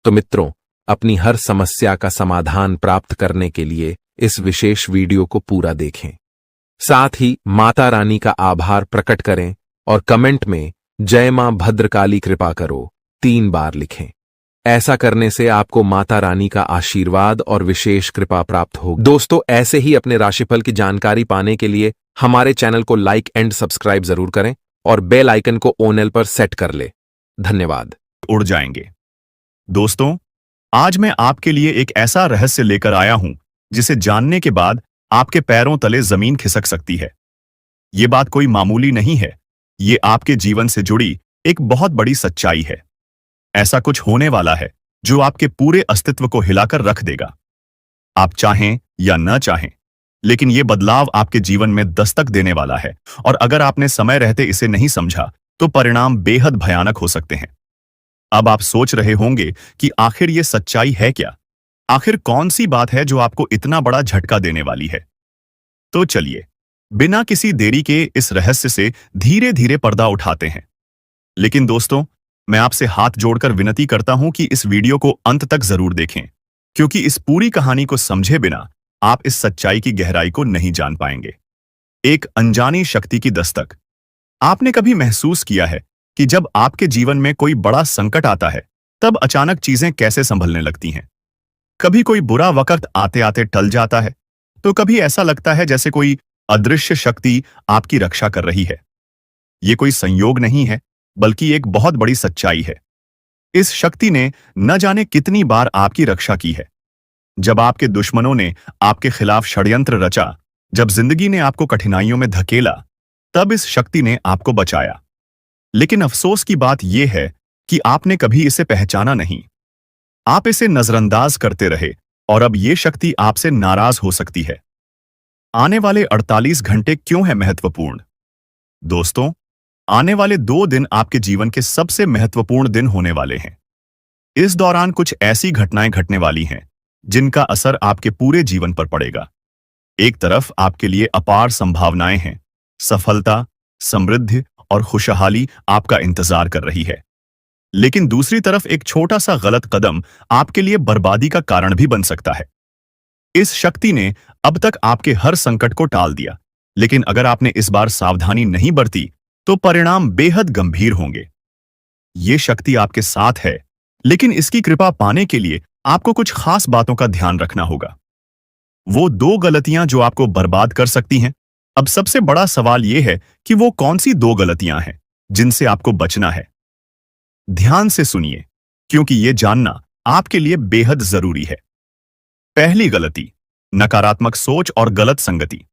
तो मित्रों, अपनी हर समस्या का समाधान प्राप्त करने के लिए इस विशेष वीडियो को पूरा देखें। साथ ही माता रानी का आभार प्रकट करें और कमेंट में जय मां भद्रकाली कृपा करो 3 बार लिखें। ऐसा करने से आपको माता रानी का आशीर्वाद और विशेष कृपा प्राप्त होगी। दोस्तों, ऐसे ही अपने राशिफल की जानकारी पाने के लिए हमारे चैनल को लाइक एंड सब्सक्राइब जरूर करें और बेल आइकन को ऑल पर सेट कर ले। धन्यवाद। उड़ जाएंगे। दोस्तों, आज मैं आपके लिए एक ऐसा रहस्य लेकर आया हूं जिसे जानने के बाद आपके पैरों तले जमीन खिसक सकती है। ये बात कोई मामूली नहीं है, ये आपके जीवन से जुड़ी एक बहुत बड़ी सच्चाई है। ऐसा कुछ होने वाला है जो आपके पूरे अस्तित्व को हिलाकर रख देगा। आप चाहें या न चाहें, लेकिन यह बदलाव आपके जीवन में दस्तक देने वाला है, और अगर आपने समय रहते इसे नहीं समझा तो परिणाम बेहद भयानक हो सकते हैं। अब आप सोच रहे होंगे कि आखिर ये सच्चाई है क्या? आखिर कौन सी बात है जो आपको इतना बड़ा झटका देने वाली है? तो चलिए, बिना किसी देरी के इस रहस्य से धीरे धीरे पर्दा उठाते हैं। लेकिन दोस्तों, मैं आपसे हाथ जोड़कर विनती करता हूं कि इस वीडियो को अंत तक जरूर देखें, क्योंकि इस पूरी कहानी को समझे बिना आप इस सच्चाई की गहराई को नहीं जान पाएंगे। एक अनजानी शक्ति की दस्तक। आपने कभी महसूस किया है कि जब आपके जीवन में कोई बड़ा संकट आता है, तब अचानक चीजें कैसे संभलने लगती हैं? कभी कोई बुरा वक्त आते आते टल जाता है, तो कभी ऐसा लगता है जैसे कोई अदृश्य शक्ति आपकी रक्षा कर रही है। ये कोई संयोग नहीं है, बल्कि एक बहुत बड़ी सच्चाई है। इस शक्ति ने न जाने कितनी बार आपकी रक्षा की है। जब आपके दुश्मनों ने आपके खिलाफ षड्यंत्र रचा, जब जिंदगी ने आपको कठिनाइयों में धकेला, तब इस शक्ति ने आपको बचाया। लेकिन अफसोस की बात यह है कि आपने कभी इसे पहचाना नहीं। आप इसे नजरअंदाज करते रहे, और अब यह शक्ति आपसे नाराज हो सकती है। आने वाले 48 घंटे क्यों है महत्वपूर्ण? दोस्तों, आने वाले 2 दिन आपके जीवन के सबसे महत्वपूर्ण दिन होने वाले हैं। इस दौरान कुछ ऐसी घटनाएं घटने वाली हैं जिनका असर आपके पूरे जीवन पर पड़ेगा। एक तरफ आपके लिए अपार संभावनाएं हैं, सफलता, समृद्धि और खुशहाली आपका इंतजार कर रही है। लेकिन दूसरी तरफ एक छोटा सा गलत कदम आपके लिए बर्बादी का कारण भी बन सकता है। इस शक्ति ने अब तक आपके हर संकट को टाल दिया, लेकिन अगर आपने इस बार सावधानी नहीं बरती तो परिणाम बेहद गंभीर होंगे। ये शक्ति आपके साथ है, लेकिन इसकी कृपा पाने के लिए आपको कुछ खास बातों का ध्यान रखना होगा। वो 2 गलतियां जो आपको बर्बाद कर सकती हैं। अब सबसे बड़ा सवाल यह है कि वो कौन सी 2 गलतियां हैं जिनसे आपको बचना है। ध्यान से सुनिए, क्योंकि यह जानना आपके लिए बेहद जरूरी है। पहली गलती, नकारात्मक सोच और गलत संगति।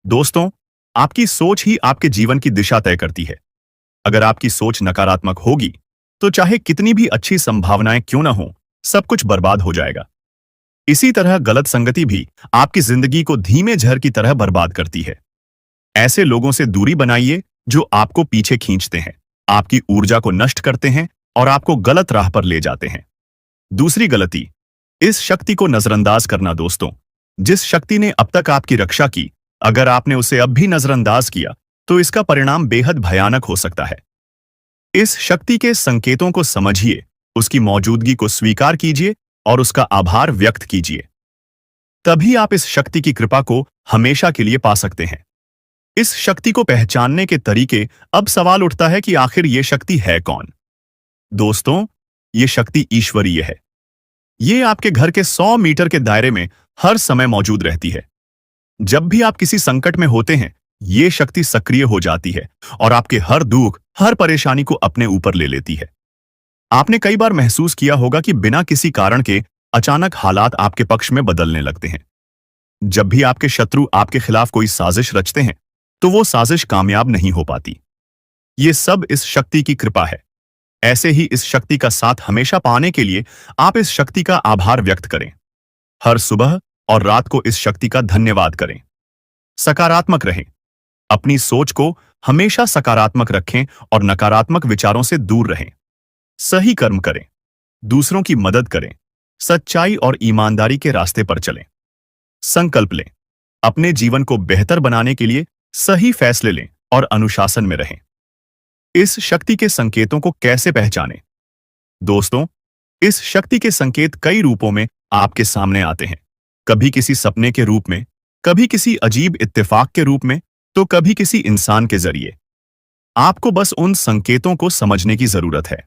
दोस्तों, आपकी सोच ही आपके जीवन की दिशा तय करती है। अगर आपकी सोच नकारात्मक होगी, तो चाहे कितनी भी अच्छी संभावनाएं क्यों न हो, सब कुछ बर्बाद हो जाएगा। इसी तरह गलत संगति भी आपकी जिंदगी को धीमे झर की तरह बर्बाद करती है। ऐसे लोगों से दूरी बनाइए जो आपको पीछे खींचते हैं, आपकी ऊर्जा को नष्ट करते हैं और आपको गलत राह पर ले जाते हैं। दूसरी गलती, इस शक्ति को नजरअंदाज करना। दोस्तों, जिस शक्ति ने अब तक आपकी रक्षा की, अगर आपने उसे अब भी नजरअंदाज किया तो इसका परिणाम बेहद भयानक हो सकता है। इस शक्ति के संकेतों को समझिए, उसकी मौजूदगी को स्वीकार कीजिए और उसका आभार व्यक्त कीजिए। तभी आप इस शक्ति की कृपा को हमेशा के लिए पा सकते हैं। इस शक्ति को पहचानने के तरीके। अब सवाल उठता है कि आखिर यह शक्ति है कौन? दोस्तों, यह शक्ति ईश्वरीय है। यह आपके घर के 100 मीटर के दायरे में हर समय मौजूद रहती है। जब भी आप किसी संकट में होते हैं, यह शक्ति सक्रिय हो जाती है और आपके हर दुख, हर परेशानी को अपने ऊपर ले लेती है। आपने कई बार महसूस किया होगा कि बिना किसी कारण के अचानक हालात आपके पक्ष में बदलने लगते हैं। जब भी आपके शत्रु आपके खिलाफ कोई साजिश रचते हैं, तो वो साजिश कामयाब नहीं हो पाती। ये सब इस शक्ति की कृपा है। ऐसे ही इस शक्ति का साथ हमेशा पाने के लिए आप इस शक्ति का आभार व्यक्त करें। हर सुबह और रात को इस शक्ति का धन्यवाद करें। सकारात्मक रहें। अपनी सोच को हमेशा सकारात्मक रखें और नकारात्मक विचारों से दूर रहें। सही कर्म करें, दूसरों की मदद करें, सच्चाई और ईमानदारी के रास्ते पर चलें। संकल्प लें, अपने जीवन को बेहतर बनाने के लिए सही फैसले लें और अनुशासन में रहें। इस शक्ति के संकेतों को कैसे पहचानें? दोस्तों, इस शक्ति के संकेत कई रूपों में आपके सामने आते हैं। कभी किसी सपने के रूप में, कभी किसी अजीब इत्तेफाक के रूप में, तो कभी किसी इंसान के जरिए। आपको बस उन संकेतों को समझने की जरूरत है।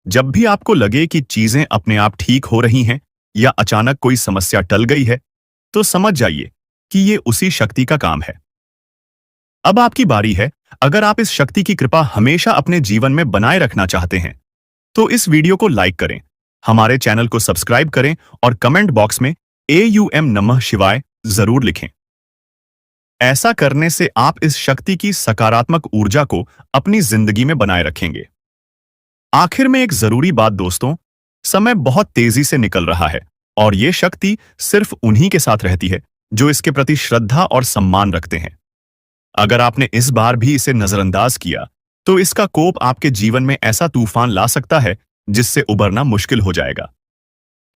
जब भी आपको लगे कि चीजें अपने आप ठीक हो रही हैं या अचानक कोई समस्या टल गई है, तो समझ जाइए कि ये उसी शक्ति का काम है। अब आपकी बारी है। अगर आप इस शक्ति की कृपा हमेशा अपने जीवन में बनाए रखना चाहते हैं, तो इस वीडियो को लाइक करें, हमारे चैनल को सब्सक्राइब करें और कमेंट बॉक्स में AUM नमः शिवाय जरूर लिखें। ऐसा करने से आप इस शक्ति की सकारात्मक ऊर्जा को अपनी जिंदगी में बनाए रखेंगे। आखिर में एक जरूरी बात दोस्तों, समय बहुत तेजी से निकल रहा है और ये शक्ति सिर्फ उन्हीं के साथ रहती है जो इसके प्रति श्रद्धा और सम्मान रखते हैं। अगर आपने इस बार भी इसे नजरअंदाज किया, तो इसका कोप आपके जीवन में ऐसा तूफान ला सकता है जिससे उबरना मुश्किल हो जाएगा।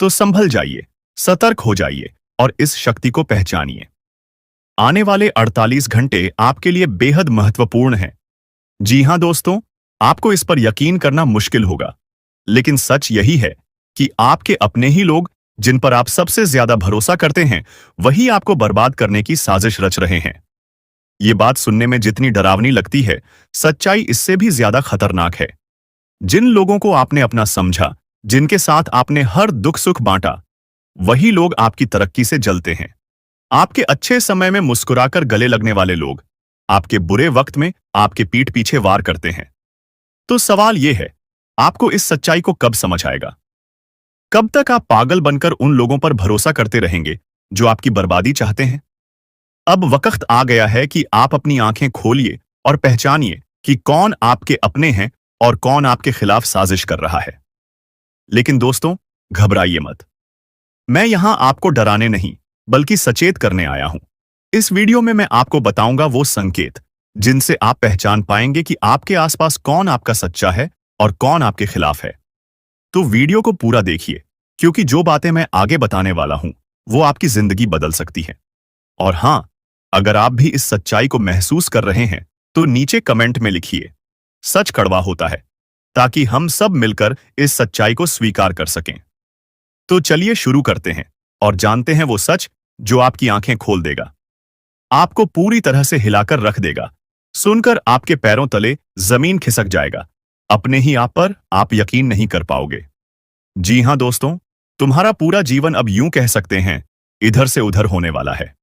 तो संभल जाइए, सतर्क हो जाइए और इस शक्ति को पहचानिए। आने वाले 48 घंटे आपके लिए बेहद महत्वपूर्ण हैं। जी हां दोस्तों, आपको इस पर यकीन करना मुश्किल होगा, लेकिन सच यही है कि आपके अपने ही लोग, जिन पर आप सबसे ज्यादा भरोसा करते हैं, वही आपको बर्बाद करने की साजिश रच रहे हैं। ये बात सुनने में जितनी डरावनी लगती है, सच्चाई इससे भी ज्यादा खतरनाक है। जिन लोगों को आपने अपना समझा, जिनके साथ आपने हर दुख सुख बांटा, वही लोग आपकी तरक्की से जलते हैं। आपके अच्छे समय में मुस्कुराकर गले लगने वाले लोग, आपके बुरे वक्त में आपके पीठ पीछे वार करते हैं। तो सवाल यह है, आपको इस सच्चाई को कब समझ आएगा? कब तक आप पागल बनकर उन लोगों पर भरोसा करते रहेंगे जो आपकी बर्बादी चाहते हैं? अब वक्त आ गया है कि आप अपनी आंखें खोलिए और पहचानिए कि कौन आपके अपने हैं और कौन आपके खिलाफ साजिश कर रहा है। लेकिन दोस्तों, घबराइए मत। मैं यहां आपको डराने नहीं, बल्कि सचेत करने आया हूं। इस वीडियो में मैं आपको बताऊंगा वो संकेत जिनसे आप पहचान पाएंगे कि आपके आसपास कौन आपका सच्चा है और कौन आपके खिलाफ है। तो वीडियो को पूरा देखिए, क्योंकि जो बातें मैं आगे बताने वाला हूं, वो आपकी जिंदगी बदल सकती है। और हां, अगर आप भी इस सच्चाई को महसूस कर रहे हैं, तो नीचे कमेंट में लिखिए, सच कड़वा होता है, ताकि हम सब मिलकर इस सच्चाई को स्वीकार कर सकें। तो चलिए शुरू करते हैं और जानते हैं वो सच जो आपकी आंखें खोल देगा, आपको पूरी तरह से हिलाकर रख देगा। सुनकर आपके पैरों तले जमीन खिसक जाएगा। अपने ही आप पर आप यकीन नहीं कर पाओगे। जी हां दोस्तों, तुम्हारा पूरा जीवन अब यूं कह सकते हैं, इधर से उधर होने वाला है।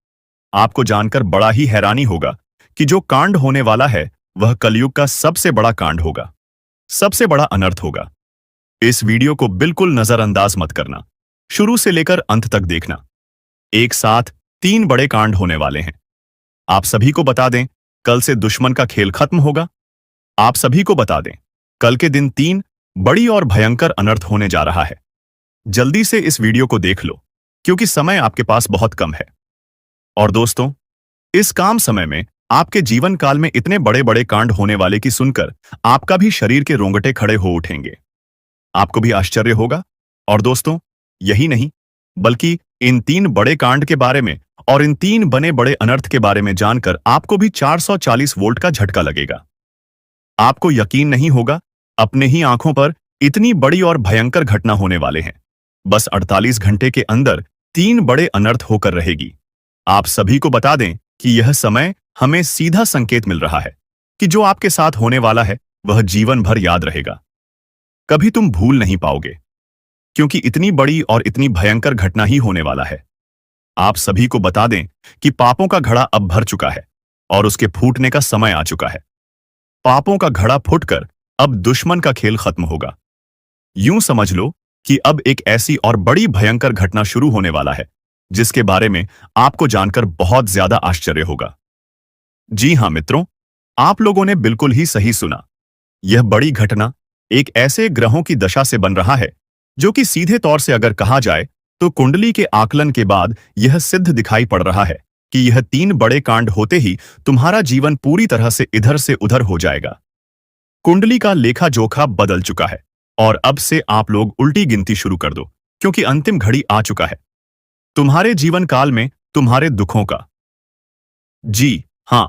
आपको जानकर बड़ा ही हैरानी होगा कि जो कांड होने वाला है, वह कलयुग का सबसे बड़ा कांड होगा, सबसे बड़ा अनर्थ होगा। इस वीडियो को बिल्कुल नजरअंदाज मत करना, शुरू से लेकर अंत तक देखना। एक साथ 3 बड़े कांड होने वाले हैं। आप सभी को बता दें, कल से दुश्मन का खेल खत्म होगा। आप सभी को बता दें, कल के दिन 3 बड़ी और भयंकर अनर्थ होने जा रहा है। जल्दी से इस वीडियो को देख लो, क्योंकि समय आपके पास बहुत कम है। और दोस्तों, इस काम समय में आपके जीवन काल में इतने बड़े बड़े कांड होने वाले की सुनकर आपका भी शरीर के रोंगटे खड़े हो उठेंगे। आपको भी आश्चर्य होगा। और दोस्तों, यही नहीं, बल्कि इन 3 बड़े कांड के बारे में और इन 3 बने बड़े अनर्थ के बारे में जानकर आपको भी 440 वोल्ट का झटका लगेगा। आपको यकीन नहीं होगा, अपने ही आंखों पर इतनी बड़ी और भयंकर घटना होने वाले हैं। बस 48 घंटे के अंदर 3 बड़े अनर्थ होकर रहेगी। आप सभी को बता दें कि यह समय हमें सीधा संकेत मिल रहा है कि जो आपके साथ होने वाला है, वह जीवन भर याद रहेगा। कभी तुम भूल नहीं पाओगे, क्योंकि इतनी बड़ी और इतनी भयंकर घटना ही होने वाला है। आप सभी को बता दें कि पापों का घड़ा अब भर चुका है और उसके फूटने का समय आ चुका है। पापों का घड़ा फूटकर अब दुश्मन का खेल खत्म होगा। यूं समझ लो कि अब एक ऐसी और बड़ी भयंकर घटना शुरू होने वाला है, जिसके बारे में आपको जानकर बहुत ज्यादा आश्चर्य होगा। जी हां मित्रों, आप लोगों ने बिल्कुल ही सही सुना। यह बड़ी घटना एक ऐसे ग्रहों की दशा से बन रहा है, जो कि सीधे तौर से अगर कहा जाए तो कुंडली के आकलन के बाद यह सिद्ध दिखाई पड़ रहा है कि यह 3 बड़े कांड होते ही तुम्हारा जीवन पूरी तरह से इधर से उधर हो जाएगा। कुंडली का लेखा जोखा बदल चुका है और अब से आप लोग उल्टी गिनती शुरू कर दो, क्योंकि अंतिम घड़ी आ चुका है तुम्हारे जीवन काल में तुम्हारे दुखों का। जी हां,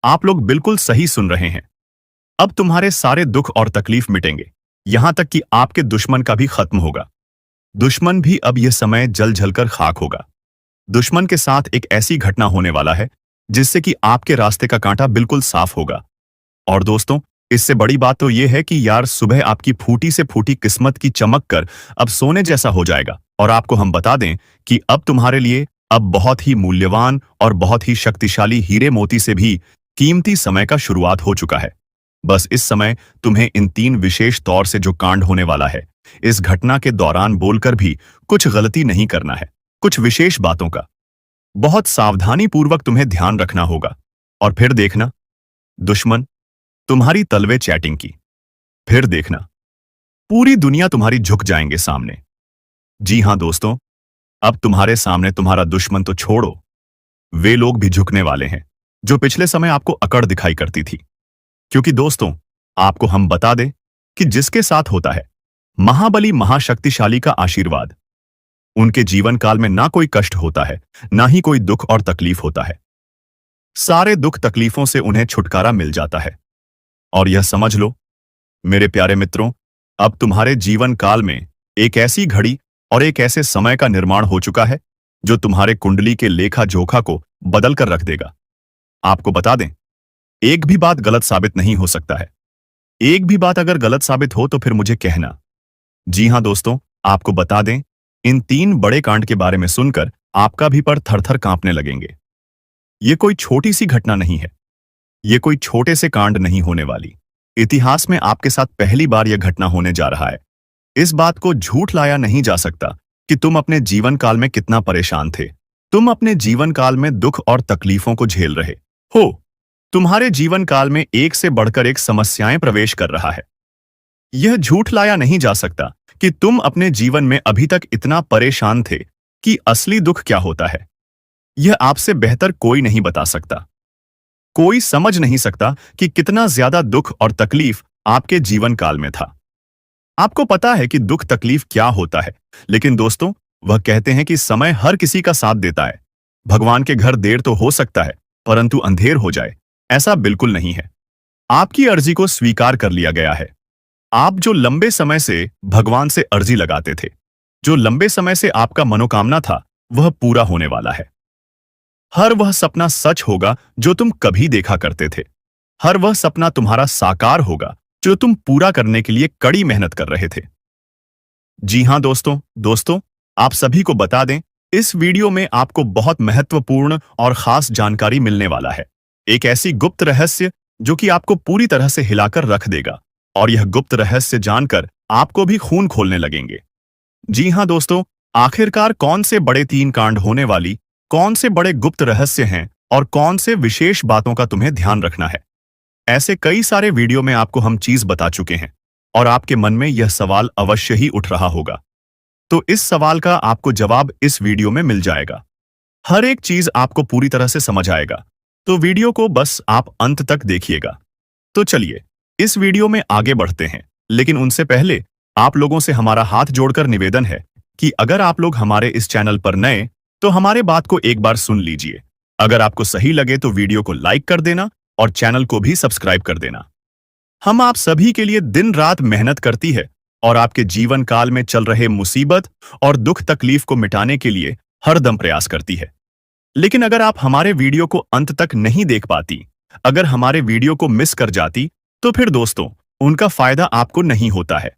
आप लोग बिल्कुल सही सुन रहे हैं। अब तुम्हारे सारे दुख और तकलीफ मिटेंगे, यहां तक कि आपके दुश्मन का भी खत्म होगा। दुश्मन भी अब यह समय जल जलकर खाक होगा। दुश्मन के साथ एक ऐसी घटना होने वाला है जिससे कि आपके रास्ते का कांटा बिल्कुल साफ होगा। और दोस्तों, इससे बड़ी बात तो यह है कि यार सुबह आपकी फूटी से फूटी किस्मत की चमक कर अब सोने जैसा हो जाएगा। और आपको हम बता दें कि अब तुम्हारे लिए अब बहुत ही मूल्यवान और बहुत ही शक्तिशाली हीरे मोती से भी कीमती समय का शुरुआत हो चुका है। बस इस समय तुम्हें इन 3 विशेष तौर से जो कांड होने वाला है, इस घटना के दौरान बोलकर भी कुछ गलती नहीं करना है। कुछ विशेष बातों का बहुत सावधानी पूर्वक तुम्हें ध्यान रखना होगा। और फिर देखना, दुश्मन तुम्हारी तलवे चैटिंग की। फिर देखना, पूरी दुनिया तुम्हारी झुक जाएंगे सामने। जी हां दोस्तों, अब तुम्हारे सामने तुम्हारा दुश्मन तो छोड़ो, वे लोग भी झुकने वाले हैं जो पिछले समय आपको अकड़ दिखाई करती थी। क्योंकि दोस्तों, आपको हम बता दें कि जिसके साथ होता है महाबली महाशक्तिशाली का आशीर्वाद, उनके जीवन काल में ना कोई कष्ट होता है, ना ही कोई दुख और तकलीफ होता है। सारे दुख तकलीफों से उन्हें छुटकारा मिल जाता है। और यह समझ लो मेरे प्यारे मित्रों, अब तुम्हारे जीवन काल में एक ऐसी घड़ी और एक ऐसे समय का निर्माण हो चुका है जो तुम्हारे कुंडली के लेखा जोखा को बदल कर रख देगा। आपको बता दें, एक भी बात गलत साबित नहीं हो सकता है। एक भी बात अगर गलत साबित हो तो फिर मुझे कहना। जी हां दोस्तों, आपको बता दें, इन 3 बड़े कांड के बारे में सुनकर आपका भी पर थर-थर कांपने लगेंगे। ये कोई छोटी सी घटना नहीं है, ये कोई छोटे से कांड नहीं होने वाली। इतिहास में आपके साथ पहली बार यह घटना होने जा रहा है। इस बात को झूठ लाया नहीं जा सकता कि तुम अपने जीवन काल में कितना परेशान थे। तुम अपने जीवन काल में दुख और तकलीफों को झेल रहे हो। तुम्हारे जीवन काल में एक से बढ़कर एक समस्याएं प्रवेश कर रहा है। यह झूठ लाया नहीं जा सकता कि तुम अपने जीवन में अभी तक इतना परेशान थे कि असली दुख क्या होता है, यह आपसे बेहतर कोई नहीं बता सकता। कोई समझ नहीं सकता कि कितना ज्यादा दुख और तकलीफ आपके जीवन काल में था। आपको पता है कि दुख तकलीफ क्या होता है, लेकिन दोस्तों, वह कहते हैं कि समय हर किसी का साथ देता है। भगवान के घर देर तो हो सकता है, परंतु अंधेर हो जाए, ऐसा बिल्कुल नहीं है। आपकी अर्जी को स्वीकार कर लिया गया है। आप जो लंबे समय से भगवान से अर्जी लगाते थे, जो लंबे समय से आपका मनोकामना था, वह पूरा होने वाला है। हर वह सपना सच होगा जो तुम कभी देखा करते थे। हर वह सपना तुम्हारा साकार होगा जो तुम पूरा करने के लिए कड़ी मेहनत कर रहे थे। जी हां दोस्तों, आप सभी को बता दें, इस वीडियो में आपको बहुत महत्वपूर्ण और खास जानकारी मिलने वाला है। एक ऐसी गुप्त रहस्य जो कि आपको पूरी तरह से हिलाकर रख देगा। और यह गुप्त रहस्य जानकर आपको भी खून खोलने लगेंगे। जी हां दोस्तों, आखिरकार कौन से बड़े 3 कांड होने वाली, कौन से बड़े गुप्त रहस्य हैं और कौन से विशेष बातों का तुम्हें ध्यान रखना है। ऐसे कई सारे वीडियो में आपको हम चीज बता चुके हैं और आपके मन में यह सवाल अवश्य ही उठ रहा होगा। तो इस सवाल का आपको जवाब इस वीडियो में मिल जाएगा। हर एक चीज आपको पूरी तरह से समझ आएगा, तो वीडियो को बस आप अंत तक देखिएगा। तो चलिए इस वीडियो में आगे बढ़ते हैं, लेकिन उनसे पहले आप लोगों से हमारा हाथ जोड़कर निवेदन है कि अगर आप लोग हमारे इस चैनल पर नए तो हमारे बात को एक बार सुन लीजिए। अगर आपको सही लगे तो वीडियो को लाइक कर देना और चैनल को भी सब्सक्राइब कर देना। हम आप सभी के लिए दिन रात मेहनत करती है और आपके जीवन काल में चल रहे मुसीबत और दुख तकलीफ को मिटाने के लिए हरदम प्रयास करती है। लेकिन अगर आप हमारे वीडियो को अंत तक नहीं देख पाती, अगर हमारे वीडियो को मिस कर जाती, तो फिर दोस्तों उनका फायदा आपको नहीं होता है।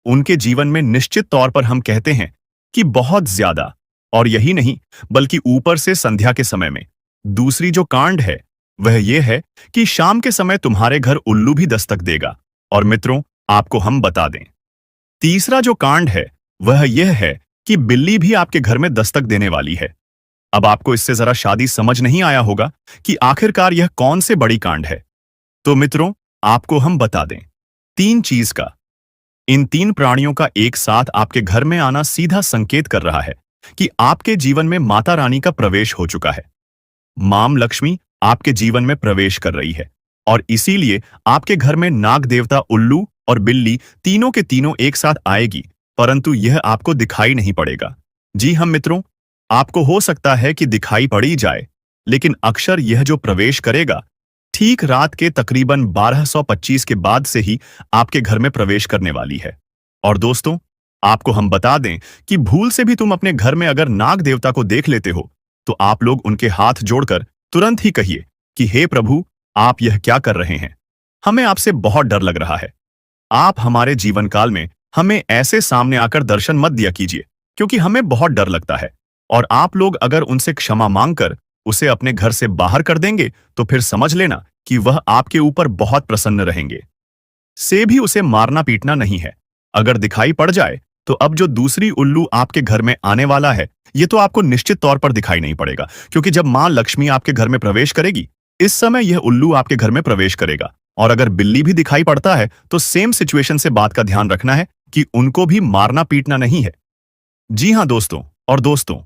उनके जीवन में निश्चित तौर पर हम कहते हैं कि बहुत ज्यादा, और यही नहीं बल्कि ऊपर से संध्या के समय में दूसरी जो कांड है वह यह है कि शाम के समय तुम्हारे घर उल्लू भी दस्तक देगा। और मित्रों, आपको हम बता दें, तीसरा जो कांड है वह यह है कि बिल्ली भी आपके घर में दस्तक देने वाली है। अब आपको इससे जरा शादी समझ नहीं आया होगा कि आखिरकार यह कौन से बड़ी कांड है। तो मित्रों, आपको हम बता दें, 3 चीज का, इन 3 प्राणियों का एक साथ आपके घर में आना सीधा संकेत कर रहा है कि आपके जीवन में माता रानी का प्रवेश हो चुका है। मां लक्ष्मी आपके जीवन में प्रवेश कर रही है और इसीलिए आपके घर में नाग देवता, उल्लू और बिल्ली तीनों के तीनों एक साथ आएगी, परंतु यह आपको दिखाई नहीं पड़ेगा। जी हम मित्रों, आपको हो सकता है कि दिखाई पड़ ही जाए, लेकिन अक्षर यह जो प्रवेश करेगा ठीक रात के तकरीबन 1225 के बाद से ही आपके घर में प्रवेश करने वाली है। और दोस्तों, आपको हम बता दें कि भूल से भी तुम अपने घर में अगर नाग देवता को देख लेते हो तो आप लोग उनके हाथ जोड़कर तुरंत ही कहिए कि हे प्रभु, आप यह क्या कर रहे हैं। हमें आपसे बहुत डर लग रहा है। आप हमारे जीवन काल में हमें ऐसे सामने आकर दर्शन मत दिया कीजिए, क्योंकि हमें बहुत डर लगता है। और आप लोग अगर उनसे क्षमा मांगकर उसे अपने घर से बाहर कर देंगे तो फिर समझ लेना कि वह आपके ऊपर बहुत प्रसन्न रहेंगे। से भी उसे मारना पीटना नहीं है। अगर दिखाई पड़ जाए तो अब जो दूसरी उल्लू आपके घर में आने वाला है, ये तो आपको निश्चित तौर पर दिखाई नहीं पड़ेगा, क्योंकि जब मां लक्ष्मी आपके घर में प्रवेश करेगी, इस समय यह उल्लू आपके घर में प्रवेश करेगा। और अगर बिल्ली भी दिखाई पड़ता है तो सेम सिचुएशन से बात का ध्यान रखना है कि उनको भी मारना पीटना नहीं है। जी हां दोस्तों, और दोस्तों,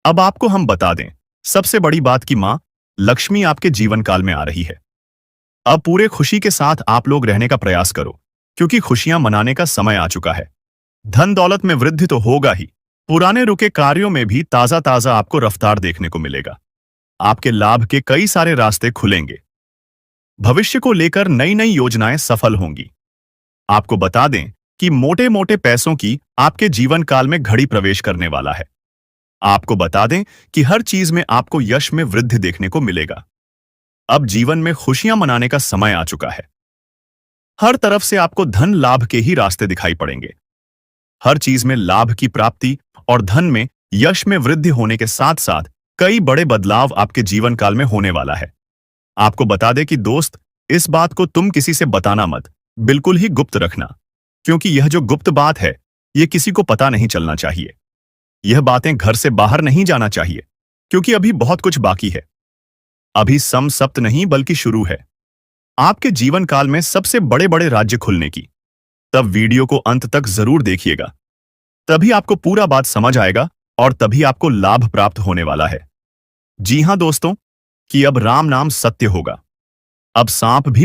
अब आपको हम बता दें सबसे बड़ी बात कि मां लक्ष्मी आपके जीवन काल में आ रही है। अब पूरे खुशी के साथ आप लोग रहने का प्रयास करो, क्योंकि खुशियां मनाने का समय आ चुका है। धन दौलत में वृद्धि तो होगा ही, पुराने रुके कार्यों में भी ताजा ताजा आपको रफ्तार देखने को मिलेगा। आपके लाभ के कई सारे रास्ते खुलेंगे। भविष्य को लेकर नई नई योजनाएं सफल होंगी। आपको बता दें कि मोटे मोटे पैसों की आपके जीवन काल में घड़ी प्रवेश करने वाला है। आपको बता दें कि हर चीज में आपको यश में वृद्धि देखने को मिलेगा। अब जीवन में खुशियां मनाने का समय आ चुका है। हर तरफ से आपको धन लाभ के ही रास्ते दिखाई पड़ेंगे। हर चीज में लाभ की प्राप्ति और धन में यश में वृद्धि होने के साथ साथ कई बड़े बदलाव आपके जीवन काल में होने वाला है। आपको बता दें कि दोस्त, इस बात को तुम किसी से बताना मत, बिल्कुल ही गुप्त रखना, क्योंकि यह जो गुप्त बात है, यह किसी को पता नहीं चलना चाहिए। यह बातें घर से बाहर नहीं जाना चाहिए, क्योंकि अभी बहुत कुछ बाकी है। अभी सम सप्त नहीं बल्कि शुरू है आपके जीवन काल में सबसे बड़े बड़े राज्य खुलने की। तब वीडियो को अंत तक जरूर देखिएगा, तभी आपको पूरा बात समझ आएगा और तभी आपको लाभ प्राप्त होने वाला है। जी हां दोस्तों, कि अब राम नाम सत्य होगा। अब सांप भी